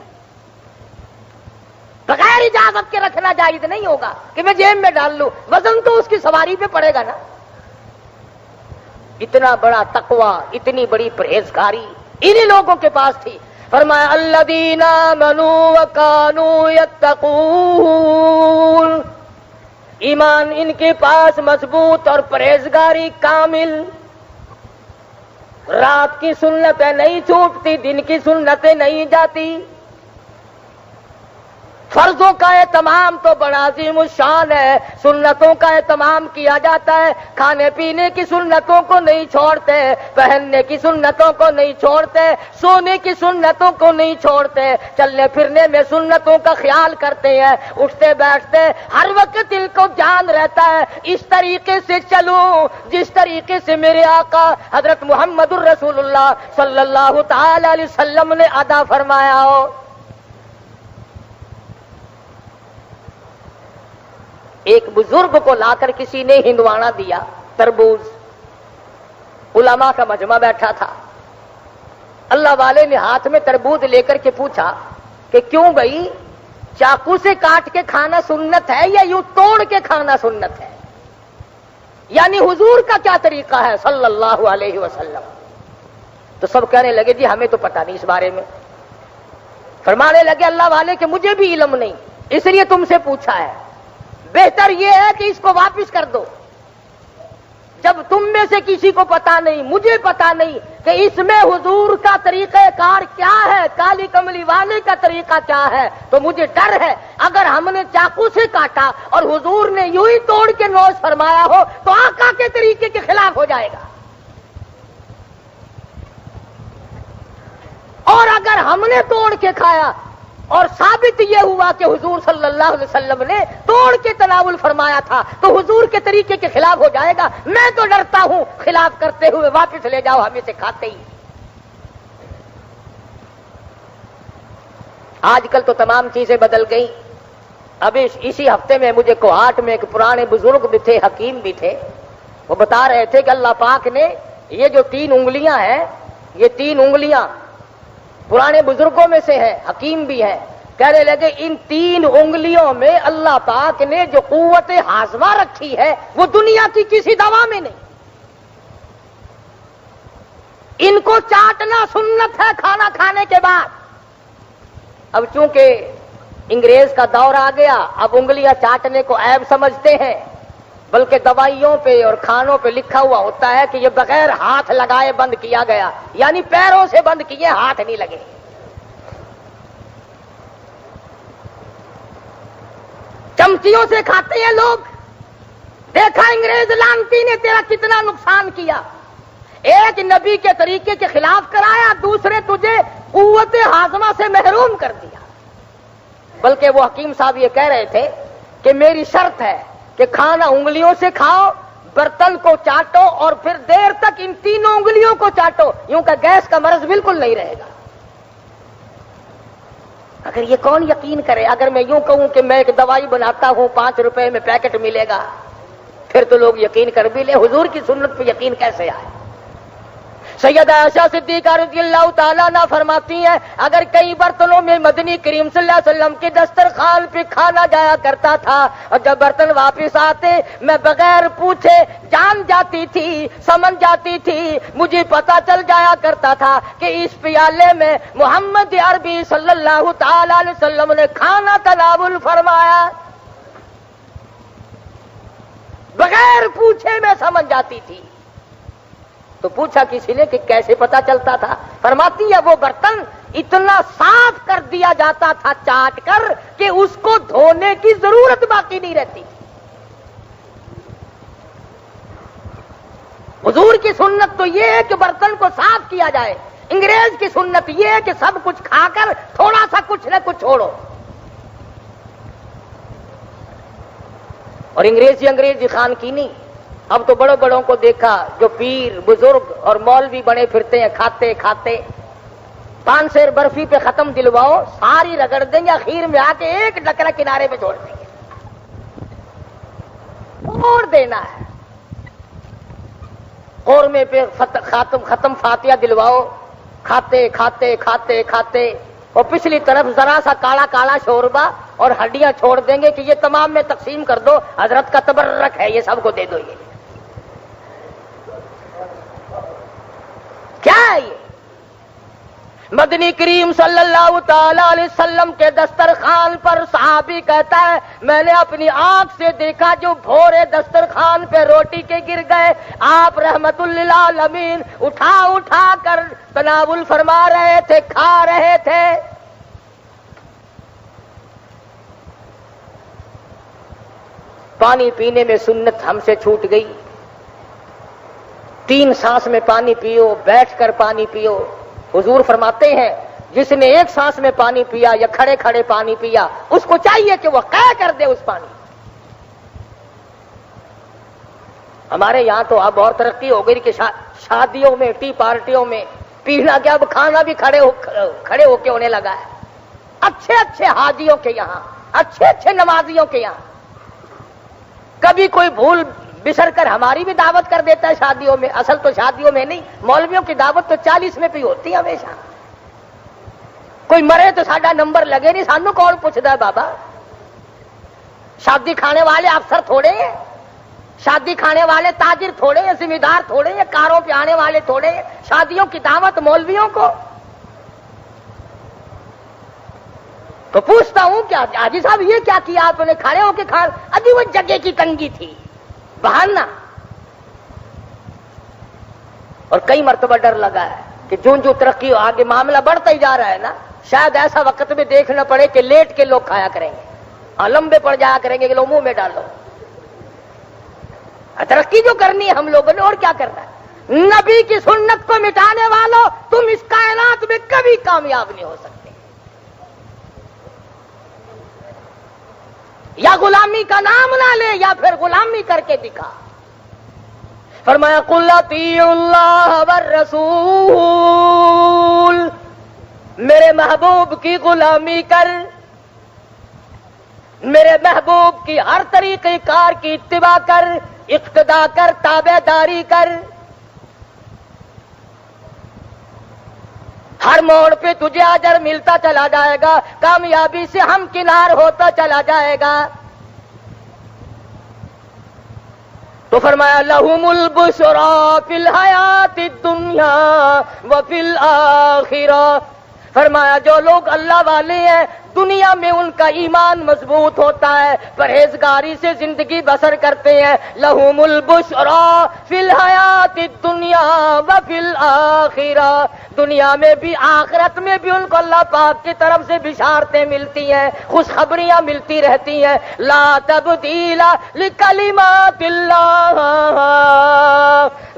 بغیر اجازت کے رکھنا جائز نہیں ہوگا کہ میں جیب میں ڈال لوں، وزن تو اس کی سواری پہ پڑے گا نا۔ اتنا بڑا تقوی، اتنی بڑی پرہیزگاری انہی لوگوں کے پاس تھی۔ فرمایا الذین آمنوا وکانوا یتقون، ایمان ان کے پاس مضبوط اور پرہیزگاری کامل۔ رات کی سنتیں نہیں چھوٹتی، دن کی سنتیں نہیں جاتی، فرضوں کا اہتمام تو بڑا عظیم الشان ہے، سنتوں کا اہتمام کیا جاتا ہے۔ کھانے پینے کی سنتوں کو نہیں چھوڑتے، پہننے کی سنتوں کو نہیں چھوڑتے، سونے کی سنتوں کو نہیں چھوڑتے، چلنے پھرنے میں سنتوں کا خیال کرتے ہیں، اٹھتے بیٹھتے ہر وقت دل کو جان رہتا ہے اس طریقے سے چلوں جس طریقے سے میرے آقا حضرت محمد الرسول اللہ صلی اللہ تعالی علیہ وسلم نے ادا فرمایا ہو۔ ایک بزرگ کو لا کر کسی نے ہندوانا دیا، تربوز۔ علماء کا مجمع بیٹھا تھا، اللہ والے نے ہاتھ میں تربوز لے کر کے پوچھا کہ کیوں بھائی، چاقو سے کاٹ کے کھانا سنت ہے یا یوں توڑ کے کھانا سنت ہے؟ یعنی حضور کا کیا طریقہ ہے صلی اللہ علیہ وسلم؟ تو سب کہنے لگے جی ہمیں تو پتہ نہیں اس بارے میں۔ فرمانے لگے اللہ والے کہ مجھے بھی علم نہیں، اس لیے تم سے پوچھا ہے، بہتر یہ ہے کہ اس کو واپس کر دو۔ جب تم میں سے کسی کو پتا نہیں، مجھے پتا نہیں کہ اس میں حضور کا طریقہ کار کیا ہے، کالی کملی والے کا طریقہ کیا ہے، تو مجھے ڈر ہے اگر ہم نے چاقو سے کاٹا اور حضور نے یوں ہی توڑ کے نوش فرمایا ہو تو آقا کے طریقے کے خلاف ہو جائے گا، اور اگر ہم نے توڑ کے کھایا اور ثابت یہ ہوا کہ حضور صلی اللہ علیہ وسلم نے توڑ کے تناول فرمایا تھا تو حضور کے طریقے کے خلاف ہو جائے گا. میں تو ڈرتا ہوں خلاف کرتے ہوئے واپس لے جاؤ ہمیں سے کھاتے ہی. آج کل تو تمام چیزیں بدل گئی. ابھی اسی ہفتے میں مجھے کوہاٹ میں ایک پرانے بزرگ بھی تھے, حکیم بھی تھے, وہ بتا رہے تھے کہ اللہ پاک نے یہ جو 3 انگلیاں ہیں, یہ 3 انگلیاں پرانے بزرگوں میں سے ہیں, حکیم بھی ہیں, کہنے لگے ان 3 انگلیوں میں اللہ پاک نے جو قوت ہاضمہ رکھی ہے وہ دنیا کی کسی دوا میں نہیں. ان کو چاٹنا سنت ہے کھانا کھانے کے بعد. اب چونکہ انگریز کا دور آ گیا, اب انگلیاں چاٹنے کو عیب سمجھتے ہیں, بلکہ دوائیوں پہ اور کھانوں پہ لکھا ہوا ہوتا ہے کہ یہ بغیر ہاتھ لگائے بند کیا گیا, یعنی پیروں سے بند کیے, ہاتھ نہیں لگے. چمچیوں سے کھاتے ہیں لوگ. دیکھا انگریز لانتی نے تیرا کتنا نقصان کیا. ایک نبی کے طریقے کے خلاف کرایا, دوسرے تجھے قوت ہاضمہ سے محروم کر دیا. بلکہ وہ حکیم صاحب یہ کہہ رہے تھے کہ میری شرط ہے کہ کھانا انگلیوں سے کھاؤ, برتن کو چاٹو اور پھر دیر تک ان 3 انگلیوں کو چاٹو, یوں کہ گیس کا مرض بالکل نہیں رہے گا. اگر یہ کون یقین کرے؟ اگر میں یوں کہوں کہ میں ایک دوائی بناتا ہوں 5 روپے میں پیکٹ ملے گا, پھر تو لوگ یقین کر بھی لیں. حضور کی سنت پہ یقین کیسے آئے؟ سیدہ عائشہ صدیقہ رضی اللہ تعالیٰ عنہ فرماتی ہیں اگر کئی برتنوں میں مدنی کریم صلی اللہ علیہ وسلم کے دسترخوان پہ کھانا جایا کرتا تھا, اور جب برتن واپس آتے میں بغیر پوچھے جان جاتی تھی, سمجھ جاتی تھی, مجھے پتا چل جایا کرتا تھا کہ اس پیالے میں محمد عربی صلی اللہ تعالیٰ علیہ وسلم نے کھانا تناول فرمایا. بغیر پوچھے میں سمجھ جاتی تھی. تو پوچھا کسی نے کہ کیسے پتا چلتا تھا؟ فرماتی ہے وہ برتن اتنا صاف کر دیا جاتا تھا چاٹ کر کہ اس کو دھونے کی ضرورت باقی نہیں رہتی. حضور کی سنت تو یہ ہے کہ برتن کو صاف کیا جائے. انگریز کی سنت یہ ہے کہ سب کچھ کھا کر تھوڑا سا کچھ نہ کچھ چھوڑو. اور انگریزی خان کی نہیں. اب تو بڑوں بڑوں کو دیکھا جو پیر بزرگ اور مولوی بنے پھرتے ہیں, کھاتے کھاتے 5 سیر برفی پہ ختم دلواؤ, ساری رگڑ دیں گے, اخیر میں آ کے ایک ڈکرا کنارے پہ چھوڑ دیں گے. چھوڑ دینا ہے. قورمے پہ ختم فاتحہ دلواؤ, کھاتے کھاتے کھاتے کھاتے, اور پچھلی طرف ذرا سا کالا کالا شوربا اور ہڈیاں چھوڑ دیں گے کہ یہ تمام میں تقسیم کر دو, حضرت کا تبرک ہے, یہ سب کو دے دو. یہ کیا ہے؟ یہ مدنی کریم صلی اللہ تعالی علیہ وسلم کے دسترخوان پر صحابی کہتا ہے میں نے اپنی آنکھ سے دیکھا جو بھورے دسترخوان پہ روٹی کے گر گئے, آپ رحمت للعالمین اٹھا اٹھا کر تناول فرما رہے تھے, کھا رہے تھے. پانی پینے میں سنت ہم سے چھوٹ گئی. 3 سانس میں پانی پیو, بیٹھ کر پانی پیو. حضور فرماتے ہیں جس نے 1 سانس میں پانی پیا یا کھڑے کھڑے پانی پیا اس کو چاہیے کہ وہ قے کر دے اس پانی. ہمارے یہاں تو اب اور ترقی ہو گئی کہ شادیوں میں, ٹی پارٹیوں میں پینا کیا, اب کھانا بھی کھڑے ہو کے ہونے لگا ہے. اچھے اچھے حاجیوں کے یہاں, اچھے اچھے نمازیوں کے یہاں کبھی کوئی بھول بسر کر ہماری بھی دعوت کر دیتا ہے شادیوں میں. اصل تو شادیوں میں نہیں, مولویوں کی دعوت تو 40 میں بھی ہوتی ہے ہمیشہ. کوئی مرے تو ساڈا نمبر لگے نہیں, سانو کون پوچھتا ہے بابا. شادی کھانے والے افسر تھوڑے ہیں, شادی کھانے والے تاجر تھوڑے ہیں, ذمہ دار تھوڑے ہیں, کاروں پہ آنے والے تھوڑے ہیں. شادیوں کی دعوت مولویوں کو. تو پوچھتا ہوں کیا حاجی صاحب یہ کیا کیا آپ نے, کھڑے ہو کے کھا؟ ابھی وہ جگہ کی تنگی تھی, بہانا. اور کئی مرتبہ ڈر لگا ہے کہ جو ترقی آگے معاملہ بڑھتا ہی جا رہا ہے نا, شاید ایسا وقت میں دیکھنا پڑے کہ لیٹ کے لوگ کھایا کریں گے, لمبے پڑ جایا کریں گے کہ لوگ منہ میں ڈالو. ترقی جو کرنی ہے ہم لوگوں نے, اور کیا کرنا ہے. نبی کی سنت کو مٹانے والوں تم اس کائنات میں کبھی کامیاب نہیں ہو سکتے. یا غلامی کا نام نہ لے یا پھر غلامی کر کے دکھا. فرمایا قل اطیعوا اللہ والرسول، میرے محبوب کی غلامی کر، میرے محبوب کی ہر طریقے کار کی اتباع کر، اقتداء کر، تابع داری کر. ہر موڑ پہ تجھے اجر ملتا چلا جائے گا، کامیابی سے ہمکنار ہوتا چلا جائے گا. تو فرمایا لہم البشریٰ فی الحیات الدنیا وفی الآخرہ، فرمایا جو لوگ اللہ والے ہیں دنیا میں ان کا ایمان مضبوط ہوتا ہے، پرہیزگاری سے زندگی بسر کرتے ہیں. لہم البشریٰ فی الحیات الدنیا وفی الآخرہ، دنیا میں بھی آخرت میں بھی ان کو اللہ پاک کی طرف سے بشارتیں ملتی ہیں، خوشخبریاں ملتی رہتی ہیں. لا تبدیل لکلمات اللہ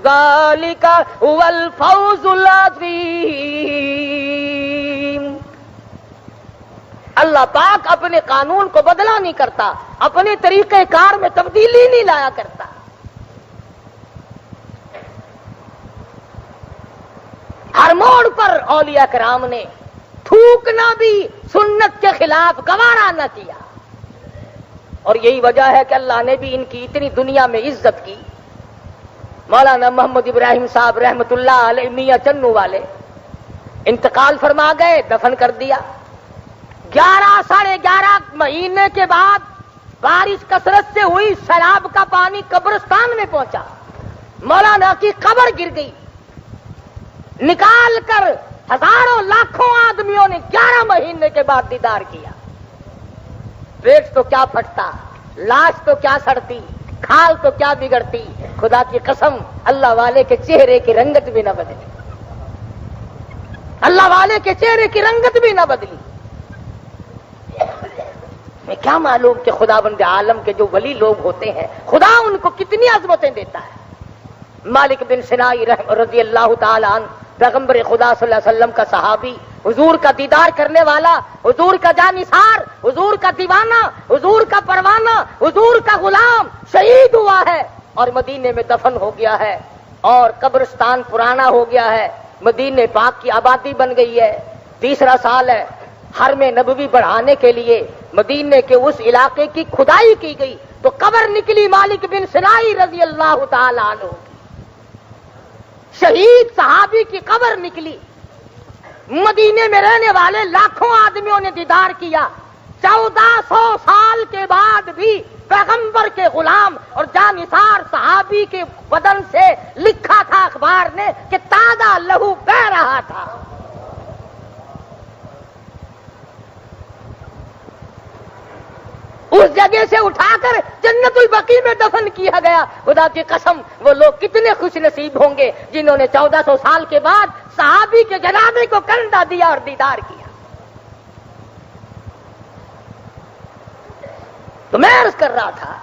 ذالک هو الفوز العظیم. اللہ پاک اپنے قانون کو بدلا نہیں کرتا، اپنے طریقہ کار میں تبدیلی نہیں لایا کرتا. ہر موڑ پر اولیاء کرام نے تھوکنا بھی سنت کے خلاف گوارا نہ کیا، اور یہی وجہ ہے کہ اللہ نے بھی ان کی اتنی دنیا میں عزت کی. مولانا محمد ابراہیم صاحب رحمت اللہ علیہ میاں چنو والے انتقال فرما گئے، دفن کر دیا. 11 مہینے کے بعد بارش کثرت سے ہوئی، سیلاب کا پانی قبرستان میں پہنچا، مولانا کی قبر گر گئی. نکال کر ہزاروں لاکھوں آدمیوں نے 11 مہینے کے بعد دیدار کیا. پیٹ تو کیا پھٹتا، لاش تو کیا سڑتی، کھال تو کیا بگڑتی. خدا کی قسم اللہ والے کے چہرے کی رنگت بھی نہ بدلی، اللہ والے کے چہرے کی رنگت بھی نہ بدلی. میں کیا معلوم کہ خدا بند عالم کے جو ولی لوگ ہوتے ہیں خدا ان کو کتنی عظمتیں دیتا ہے. مالک بن سنائی رضی اللہ تعالی عنہ، پیغمبر خدا صلی اللہ علیہ وسلم کا صحابی، حضور کا دیدار کرنے والا، حضور کا جانثار، حضور کا دیوانہ، حضور کا پروانہ، حضور کا غلام شہید ہوا ہے اور مدینے میں دفن ہو گیا ہے، اور قبرستان پرانا ہو گیا ہے، مدینے پاک کی آبادی بن گئی ہے. 3 سال ہے، حرم نبوی بڑھانے کے لیے مدینے کے اس علاقے کی کھدائی کی گئی تو قبر نکلی مالک بن سنائی رضی اللہ تعالی عنہ کی. شہید صحابی کی قبر نکلی. مدینے میں رہنے والے لاکھوں آدمیوں نے دیدار کیا. 1400 سال کے بعد بھی پیغمبر کے غلام اور جانثار صحابی کے بدن سے لکھا تھا اخبار نے کہ تازہ لہو بہ رہا تھا. اس جگہ سے اٹھا کر جنت البقیع میں دفن کیا گیا. خدا کی قسم وہ لوگ کتنے خوش نصیب ہوں گے جنہوں نے 1400 سال کے بعد صحابی کے جنازے کو کندھا دیا اور دیدار کیا. تو میں عرض کر رہا تھا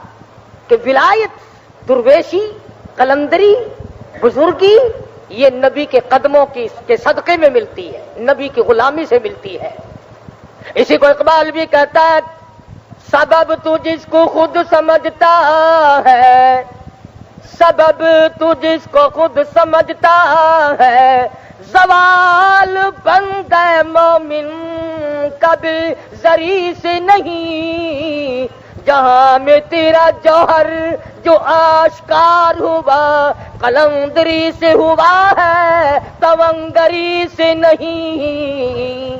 کہ ولایت، درویشی، قلندری، بزرگی یہ نبی کے قدموں کے صدقے میں ملتی ہے، نبی کی غلامی سے ملتی ہے. اسی کو اقبال بھی کہتا ہے سبب تو جس کو خود سمجھتا ہے، سبب تو جس کو خود سمجھتا ہے، زوال بندہ مومن کبھی ذری سے نہیں. جہاں میں تیرا جوہر جو آشکار ہوا قلندری سے ہوا ہے، تونگری سے نہیں.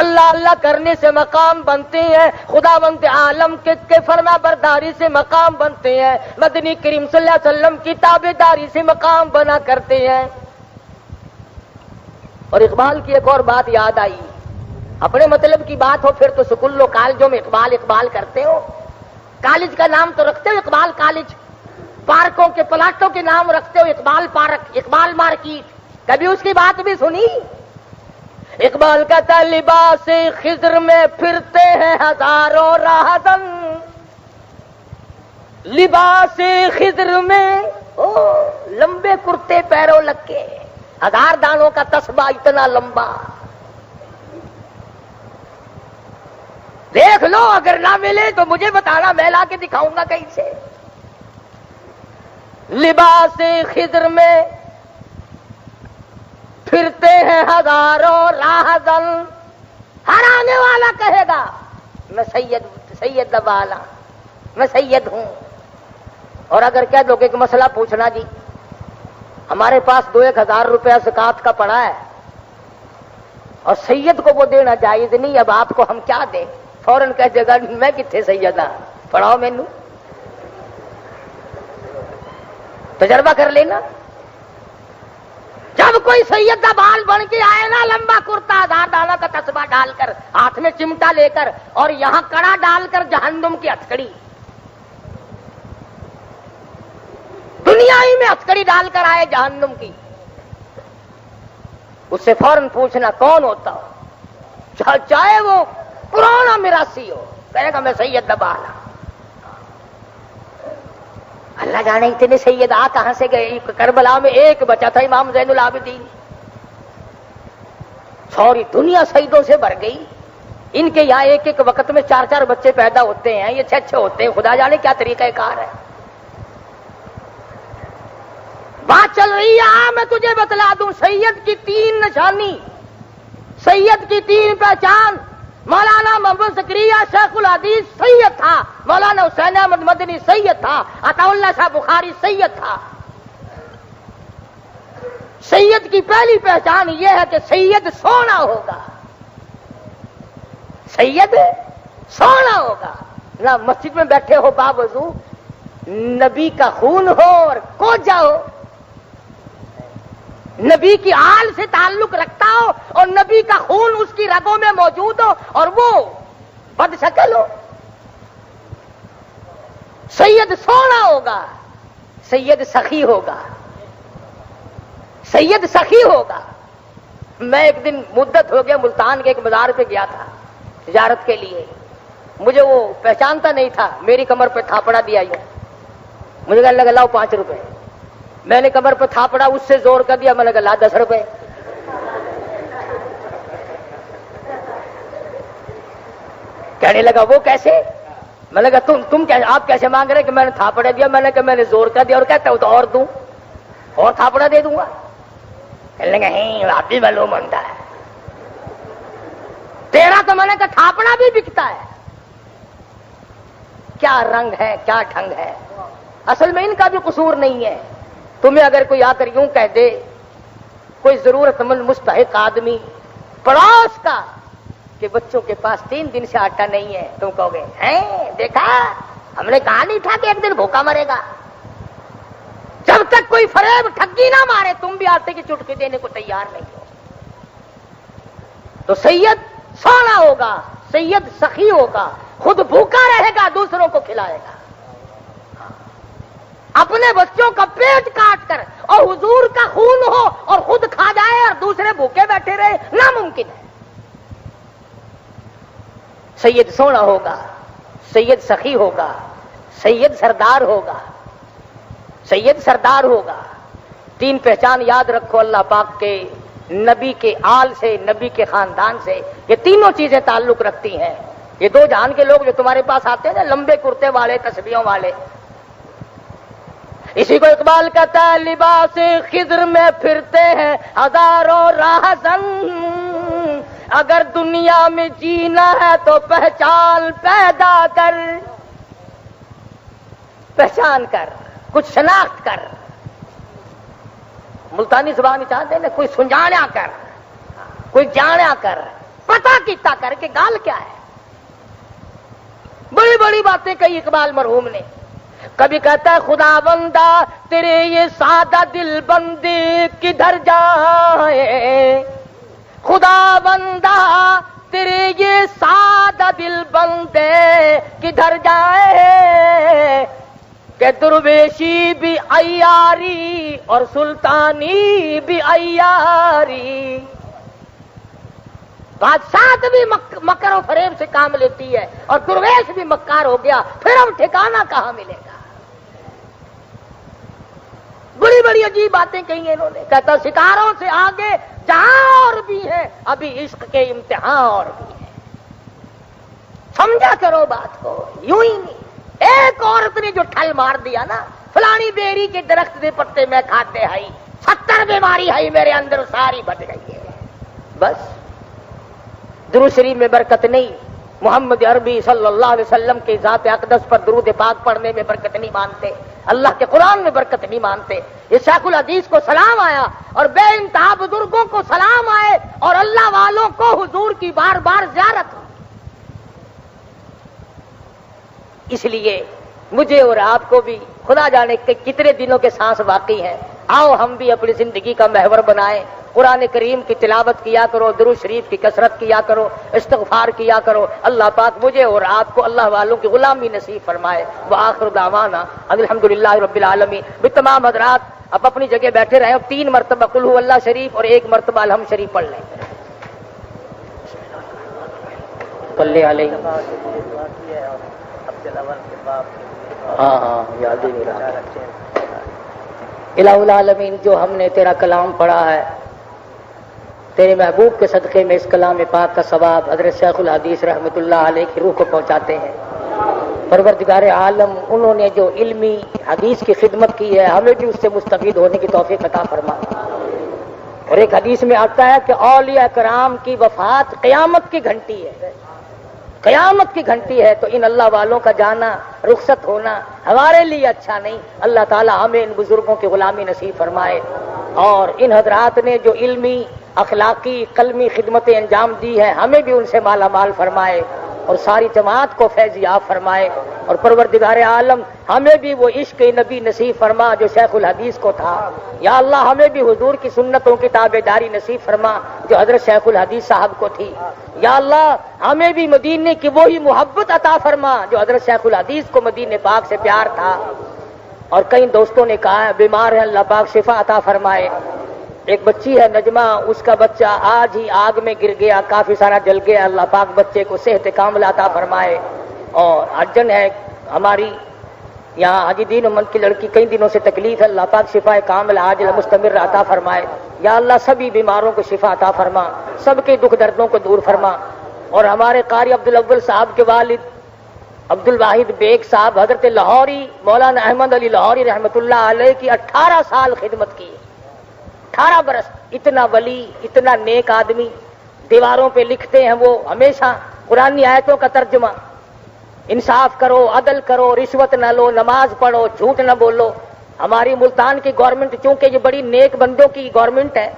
اللہ اللہ کرنے سے مقام بنتے ہیں، خداوند عالم کے فرما برداری سے مقام بنتے ہیں، مدنی کریم صلی اللہ علیہ وسلم کی تابعداری سے مقام بنا کرتے ہیں. اور اقبال کی ایک اور بات یاد آئی. اپنے مطلب کی بات ہو پھر تو سکول و کالجوں میں اقبال اقبال کرتے ہو. کالج کا نام تو رکھتے ہو اقبال کالج، پارکوں کے پلاٹوں کے نام رکھتے ہو اقبال پارک، اقبال مارکیٹ. کبھی اس کی بات بھی سنی؟ اقبال کہتا لباس خضر میں پھرتے ہیں ہزاروں راہزن، لباس خضر میں لمبے کرتے پیروں لگ کے، 1000 دانوں کا تسبہ اتنا لمبا. دیکھ لو، اگر نہ ملے تو مجھے بتانا، میں لا کے دکھاؤں گا کہیں سے۔ لباس خضر میں پھرتے ہیں ہزاروں راہزن، ہر آنے والا کہے گا میں سید والا، میں سید ہوں۔ اور اگر کہہ دو کہ مسئلہ پوچھنا جی، ہمارے پاس 2-1000 روپیہ زکات کا پڑا ہے اور سید کو وہ دینا جائز نہیں، اب آپ کو ہم کیا دیں؟ فوراً کہہ دے گا میں کتنے سید ہاں، پڑھاؤ مینو، تجربہ کر لینا۔ جب کوئی سید کا بال بن کے آئے نا، لمبا کرتا، 1000 دانہ کا تسبہ ڈال کر، ہاتھ میں چمٹا لے کر اور یہاں کڑا ڈال کر جہنم کی ہتھکڑی، دنیا ہی میں ہتھکڑی ڈال کر آئے جہنم کی، اس سے فوراً پوچھنا کون ہوتا ہو، چاہے وہ پرانا میراثی ہو، کہے گا میں سید دبال ہوں۔ اللہ جانے اتنے سید آ کہاں سے گئے؟ کربلا میں ایک بچا تھا امام زین العابدین، سوری دنیا سیدوں سے بھر گئی۔ ان کے یہاں ایک ایک وقت میں 4-4 بچے پیدا ہوتے ہیں، یہ اچھے ہوتے ہیں، خدا جانے کیا طریقہ کار ہے۔ بات چل رہی ہے، میں تجھے بتلا دوں سید کی 3 نشانی، سید کی 3 پہچان۔ مولانا محمد زکریا شیخ الحدیث سید تھا، مولانا حسین احمد مدنی سید تھا، عطا اللہ شاہ بخاری سید تھا۔ سید کی پہلی پہچان یہ ہے کہ سید سونا ہوگا، سید سونا ہوگا، نہ مسجد میں بیٹھے ہو باوضو، نبی کا خون ہو اور کوجا ہو، نبی کی آل سے تعلق رکھتا ہو اور نبی کا خون اس کی رگوں میں موجود ہو اور وہ بد شکل ہو۔ سید سونا ہوگا، سید سخی ہوگا، سید سخی ہوگا۔ میں ایک دن مدت ہو گیا ملتان کے ایک مزار پہ گیا تھا تجارت کے لیے، مجھے وہ پہچانتا نہیں تھا، میری کمر پہ تھاپڑا دیا یوں، مجھے کہنے لگا لاؤ 5 روپے، میں نے کمر پہ تھاپڑا اس سے زور کر دیا، میں نے کہا لا 10 روپے۔ کہنے لگا وہ کیسے؟ میں نے کہا تم آپ کیسے مانگ رہے کہ میں نے تھاپڑا دیا؟ میں نے کہا میں نے زور کر دیا، اور کہتا ہوں تو اور دوں، اور تھاپڑا دے دوں گا۔ کہنے لگا آپ بھی معلوم ہوتا ہے تیرا، تو میں نے کہا تھاپڑا بھی بکتا ہے، کیا رنگ ہے کیا ڈھنگ ہے۔ اصل میں ان کا بھی قصور نہیں ہے، تمہیں اگر کوئی آ کر یوں کہہ دے، کوئی ضرورت مند مستحق آدمی پڑوس کا، کہ بچوں کے پاس 3 دن سے آٹا نہیں ہے، تم کہو گے ہیں دیکھا ہم نے کہا نہیں تھا کہ ایک دن بھوکا مرے گا۔ جب تک کوئی فریب ٹھگی نہ مارے تم بھی آٹے کی چٹکی دینے کو تیار نہیں ہو۔ تو سید سونا ہوگا، سید سخی ہوگا، خود بھوکا رہے گا، دوسروں کو کھلائے گا، اپنے بچوں کا پیٹ کاٹ کر اور حضور کا خون ہو اور خود کھا جائے اور دوسرے بھوکے بیٹھے رہے، ناممکن ہے۔ سید سونا ہوگا، سید سخی ہوگا، سید سردار ہوگا، سید سردار ہوگا۔ 3 پہچان یاد رکھو اللہ پاک کے نبی کے آل سے، نبی کے خاندان سے، یہ تینوں چیزیں تعلق رکھتی ہیں۔ یہ 2 جہان کے لوگ جو تمہارے پاس آتے ہیں نا، لمبے کرتے والے، تسبیحوں والے، اسی کو اقبال کہتا ہے لباس خضر میں پھرتے ہیں ہزاروں راہزن، اگر دنیا میں جینا ہے تو پہچان پیدا کر، پہچان کر، کچھ شناخت کر، ملتانی زبان چاہتے ہیں نا، کوئی سنجانا کر، کوئی جانا کر، پتہ کیتا کر کہ گال کیا ہے۔ بڑی بڑی باتیں کہی اقبال مرحوم نے، کبھی کہتا ہے خدا بندہ تیرے یہ سادہ دل بندے کدھر جائے، خدا بندہ تیرے یہ سادہ دل بندے کدھر جائے، کہ درویشی بھی عیاری اور سلطانی بھی عیاری، بادشاہت بھی مکر و فریب سے کام لیتی ہے اور درویش بھی مکار ہو گیا، پھر اب ٹھکانہ کہاں ملے گا۔ بڑی بڑی عجیب باتیں کہی انہوں نے، کہتا ستاروں سے آگے جہاں اور بھی ہے، ابھی عشق کے امتحان اور بھی ہے۔ سمجھا کرو بات کو، یوں ہی نہیں۔ ایک عورت نے جو ٹھل مار دیا نا، فلانی بیری کے درخت دے پتے میں کھاتے ہائی، 70 بیماری ہے میرے اندر ساری بچ گئی ہے، بس۔ درود شریف میں برکت نہیں، محمد عربی صلی اللہ علیہ وسلم کے ذات اقدس پر درود پاک پڑھنے میں برکت نہیں مانتے، اللہ کے قرآن میں برکت نہیں مانتے۔ یہ شیخ الحدیث کو سلام آیا اور بے انتہا بزرگوں کو سلام آئے اور اللہ والوں کو حضور کی بار بار زیارت ہو۔ اس لیے مجھے اور آپ کو بھی خدا جانے کہ کتنے دنوں کے سانس باقی ہیں، آؤ ہم بھی اپنی زندگی کا محور بنائیں، قرآن کریم کی تلاوت کیا کرو، درود شریف کی کثرت کیا کرو، استغفار کیا کرو۔ اللہ پاک مجھے اور آپ کو اللہ والوں کی غلامی نصیب فرمائے۔ وآخر دعوانا الحمدللہ رب العالمین۔ بھی تمام حضرات اب اپنی جگہ بیٹھے رہیں، 3 مرتبہ قل هو اللہ شریف اور 1 مرتبہ الحمد شریف پڑھ لیں۔ صلی علیہ ہاں یاد ہی نہیں رہا۔ الہ العالمین، جو ہم نے تیرا کلام پڑھا ہے، تیرے محبوب کے صدقے میں اس کلام پاک کا ثواب حضرت شیخ الحدیث رحمۃ اللہ علیہ کی روح کو پہنچاتے ہیں۔ پروردگار عالم، انہوں نے جو علمی حدیث کی خدمت کی ہے، ہمیں بھی اس سے مستفید ہونے کی توفیق عطا فرما۔ اور ایک حدیث میں آتا ہے کہ اولیاء کرام کی وفات قیامت کی گھنٹی ہے، قیامت کی گھنٹی ہے، تو ان اللہ والوں کا جانا، رخصت ہونا ہمارے لیے اچھا نہیں۔ اللہ تعالی ہمیں ان بزرگوں کی غلامی نصیب فرمائے، اور ان حضرات نے جو علمی، اخلاقی، قلمی خدمتیں انجام دی ہیں، ہمیں بھی ان سے مالا مال فرمائے اور ساری جماعت کو فیض یاب فرمائے۔ اور پروردگار عالم، ہمیں بھی وہ عشق نبی نصیب فرما جو شیخ الحدیث کو تھا۔ یا اللہ، ہمیں بھی حضور کی سنتوں کی تابعداری نصیب فرما جو حضرت شیخ الحدیث صاحب کو تھی۔ یا اللہ، ہمیں بھی مدینے کی وہی محبت عطا فرما جو حضرت شیخ الحدیث کو مدینے پاک سے پیار تھا۔ اور کئی دوستوں نے کہا ہے بیمار ہے، اللہ پاک شفا عطا فرمائے۔ ایک بچی ہے نجمہ، اس کا بچہ آج ہی آگ میں گر گیا، کافی سارا جل گیا، اللہ پاک بچے کو صحت کاملہ عطا فرمائے۔ اور ارجن ہے ہماری یہاں حاجی دین امن کی لڑکی، کئی دنوں سے تکلیف ہے، اللہ پاک شفا کاملہ عاجل مستمر عطا فرمائے۔ یا اللہ، سبھی بیماروں کو شفا عطا فرما، سب کے دکھ دردوں کو دور فرما۔ اور ہمارے قاری عبدالاول صاحب کے والد عبد الواحد بیگ صاحب حضرت لاہوری مولانا احمد علی لاہوری رحمۃ اللہ علیہ کی 18 سال خدمت کی، 18 برس۔ اتنا ولی، اتنا نیک آدمی، دیواروں پہ لکھتے ہیں وہ ہمیشہ قرآنی آیتوں کا ترجمہ، انصاف کرو، عدل کرو، رشوت نہ لو، نماز پڑھو، جھوٹ نہ بولو۔ ہماری ملتان کی گورنمنٹ چونکہ یہ بڑی نیک بندوں کی گورنمنٹ ہے،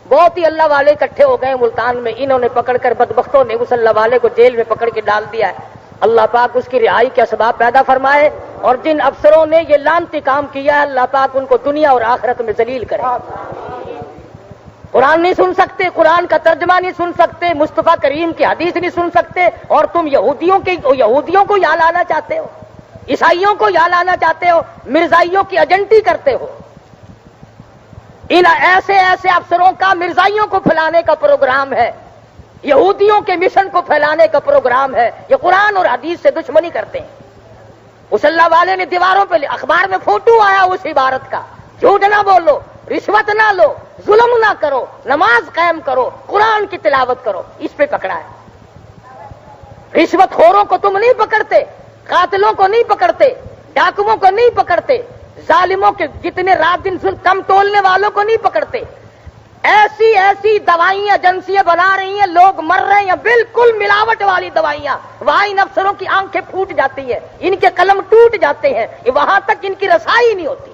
بہت ہی اللہ والے اکٹھے ہو گئے ملتان میں، انہوں نے پکڑ کر بدبختوں نے اس اللہ والے کو جیل میں پکڑ کے ڈال دیا ہے۔ اللہ پاک اس کی رہائی کے اسباب پیدا فرمائے، اور جن افسروں نے یہ لعنتی کام کیا ہے، اللہ پاک ان کو دنیا اور آخرت میں ذلیل کرے۔ قرآن نہیں سن سکتے، قرآن کا ترجمہ نہیں سن سکتے، مصطفیٰ کریم کی حدیث نہیں سن سکتے، اور تم یہودیوں کو یہاں لانا چاہتے ہو، عیسائیوں کو یہاں لانا چاہتے ہو، مرزائیوں کی ایجنٹی کرتے ہو۔ ان ایسے افسروں کا مرزائیوں کو پھیلانے کا پروگرام ہے، یہودیوں کے مشن کو پھیلانے کا پروگرام ہے۔ یہ قرآن اور حدیث سے دشمنی کرتے ہیں۔ اس اللہ والے نے دیواروں پہ، اخبار میں فوٹو آیا اس عبارت کا، جھوٹ نہ بولو، رشوت نہ لو، ظلم نہ کرو، نماز قائم کرو، قرآن کی تلاوت کرو، اس پہ پکڑا ہے۔ رشوت خوروں کو تم نہیں پکڑتے، قاتلوں کو نہیں پکڑتے، ڈاکوؤں کو نہیں پکڑتے، ظالموں کے جتنے رات دن کم تولنے والوں کو نہیں پکڑتے۔ ایسی دوائیاں ایجنسیاں بنا رہی ہیں، لوگ مر رہے ہیں بالکل ملاوٹ والی دوائیاں، وہاں ان افسروں کی آنکھیں پھوٹ جاتی ہیں، ان کے قلم ٹوٹ جاتے ہیں، وہاں تک ان کی رسائی نہیں ہوتی۔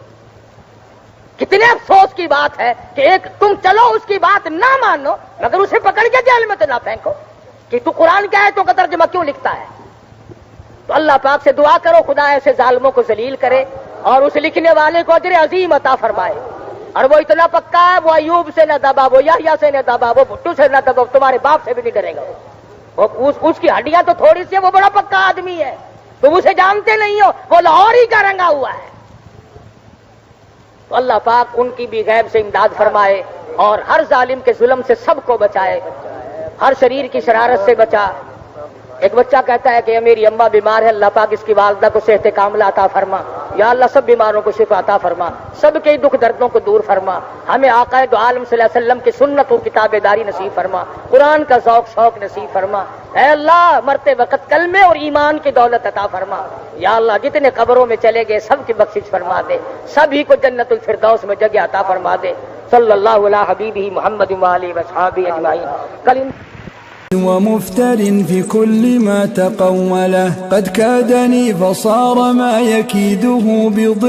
کتنے افسوس کی بات ہے کہ ایک تم چلو اس کی بات نہ مانو، مگر اسے پکڑ کے جیل میں تو نہ پھینکو کہ تو قرآن کے آیتوں کا ترجمہ کیوں لکھتا ہے۔ تو اللہ پاک سے دعا کرو خدا ایسے ظالموں کو ذلیل کرے اور اس لکھنے والے کو اجر عظیم عطا فرمائے۔ اور وہ اتنا پکا ہے، وہ ایوب سے نہ دبا، وہ یحییٰ سے نہ دبا، وہ بھٹو سے نہ دبا، تمہارے باپ سے بھی نہیں ڈرے گا۔ اس کی ہڈیاں تو تھوڑی سی ہے، وہ بڑا پکا آدمی ہے، تم اسے جانتے نہیں ہو، وہ لاہور ہی کا رنگا ہوا ہے۔ تو اللہ پاک ان کی بھی غیب سے امداد فرمائے اور ہر ظالم کے ظلم سے سب کو بچائے، ہر شریر کی شرارت سے بچا۔ ایک بچہ کہتا ہے کہ میری اماں بیمار ہے، اللہ پاک اس کی والدہ کو صحت کاملہ عطا فرما۔ یا اللہ سب بیماروں کو شفا عطا فرما، سب کے دکھ دردوں کو دور فرما، ہمیں آقا دو عالم صلی اللہ علیہ وسلم کی سنت و کتاب داری نصیب فرما، قرآن کا ذوق شوق نصیب فرما، اے اللہ مرتے وقت کلمے اور ایمان کی دولت عطا فرما، یا اللہ جتنے قبروں میں چلے گئے سب کی بخشش فرما دے، سبھی کو جنت الفردوس میں جگہ عطا فرما دے، صلی اللہ علی حبیبہ محمد وآلہ وصحابہ اجمعین۔ ومفتر في كل ما تقوله قد كادني فصار ما يكيده بضد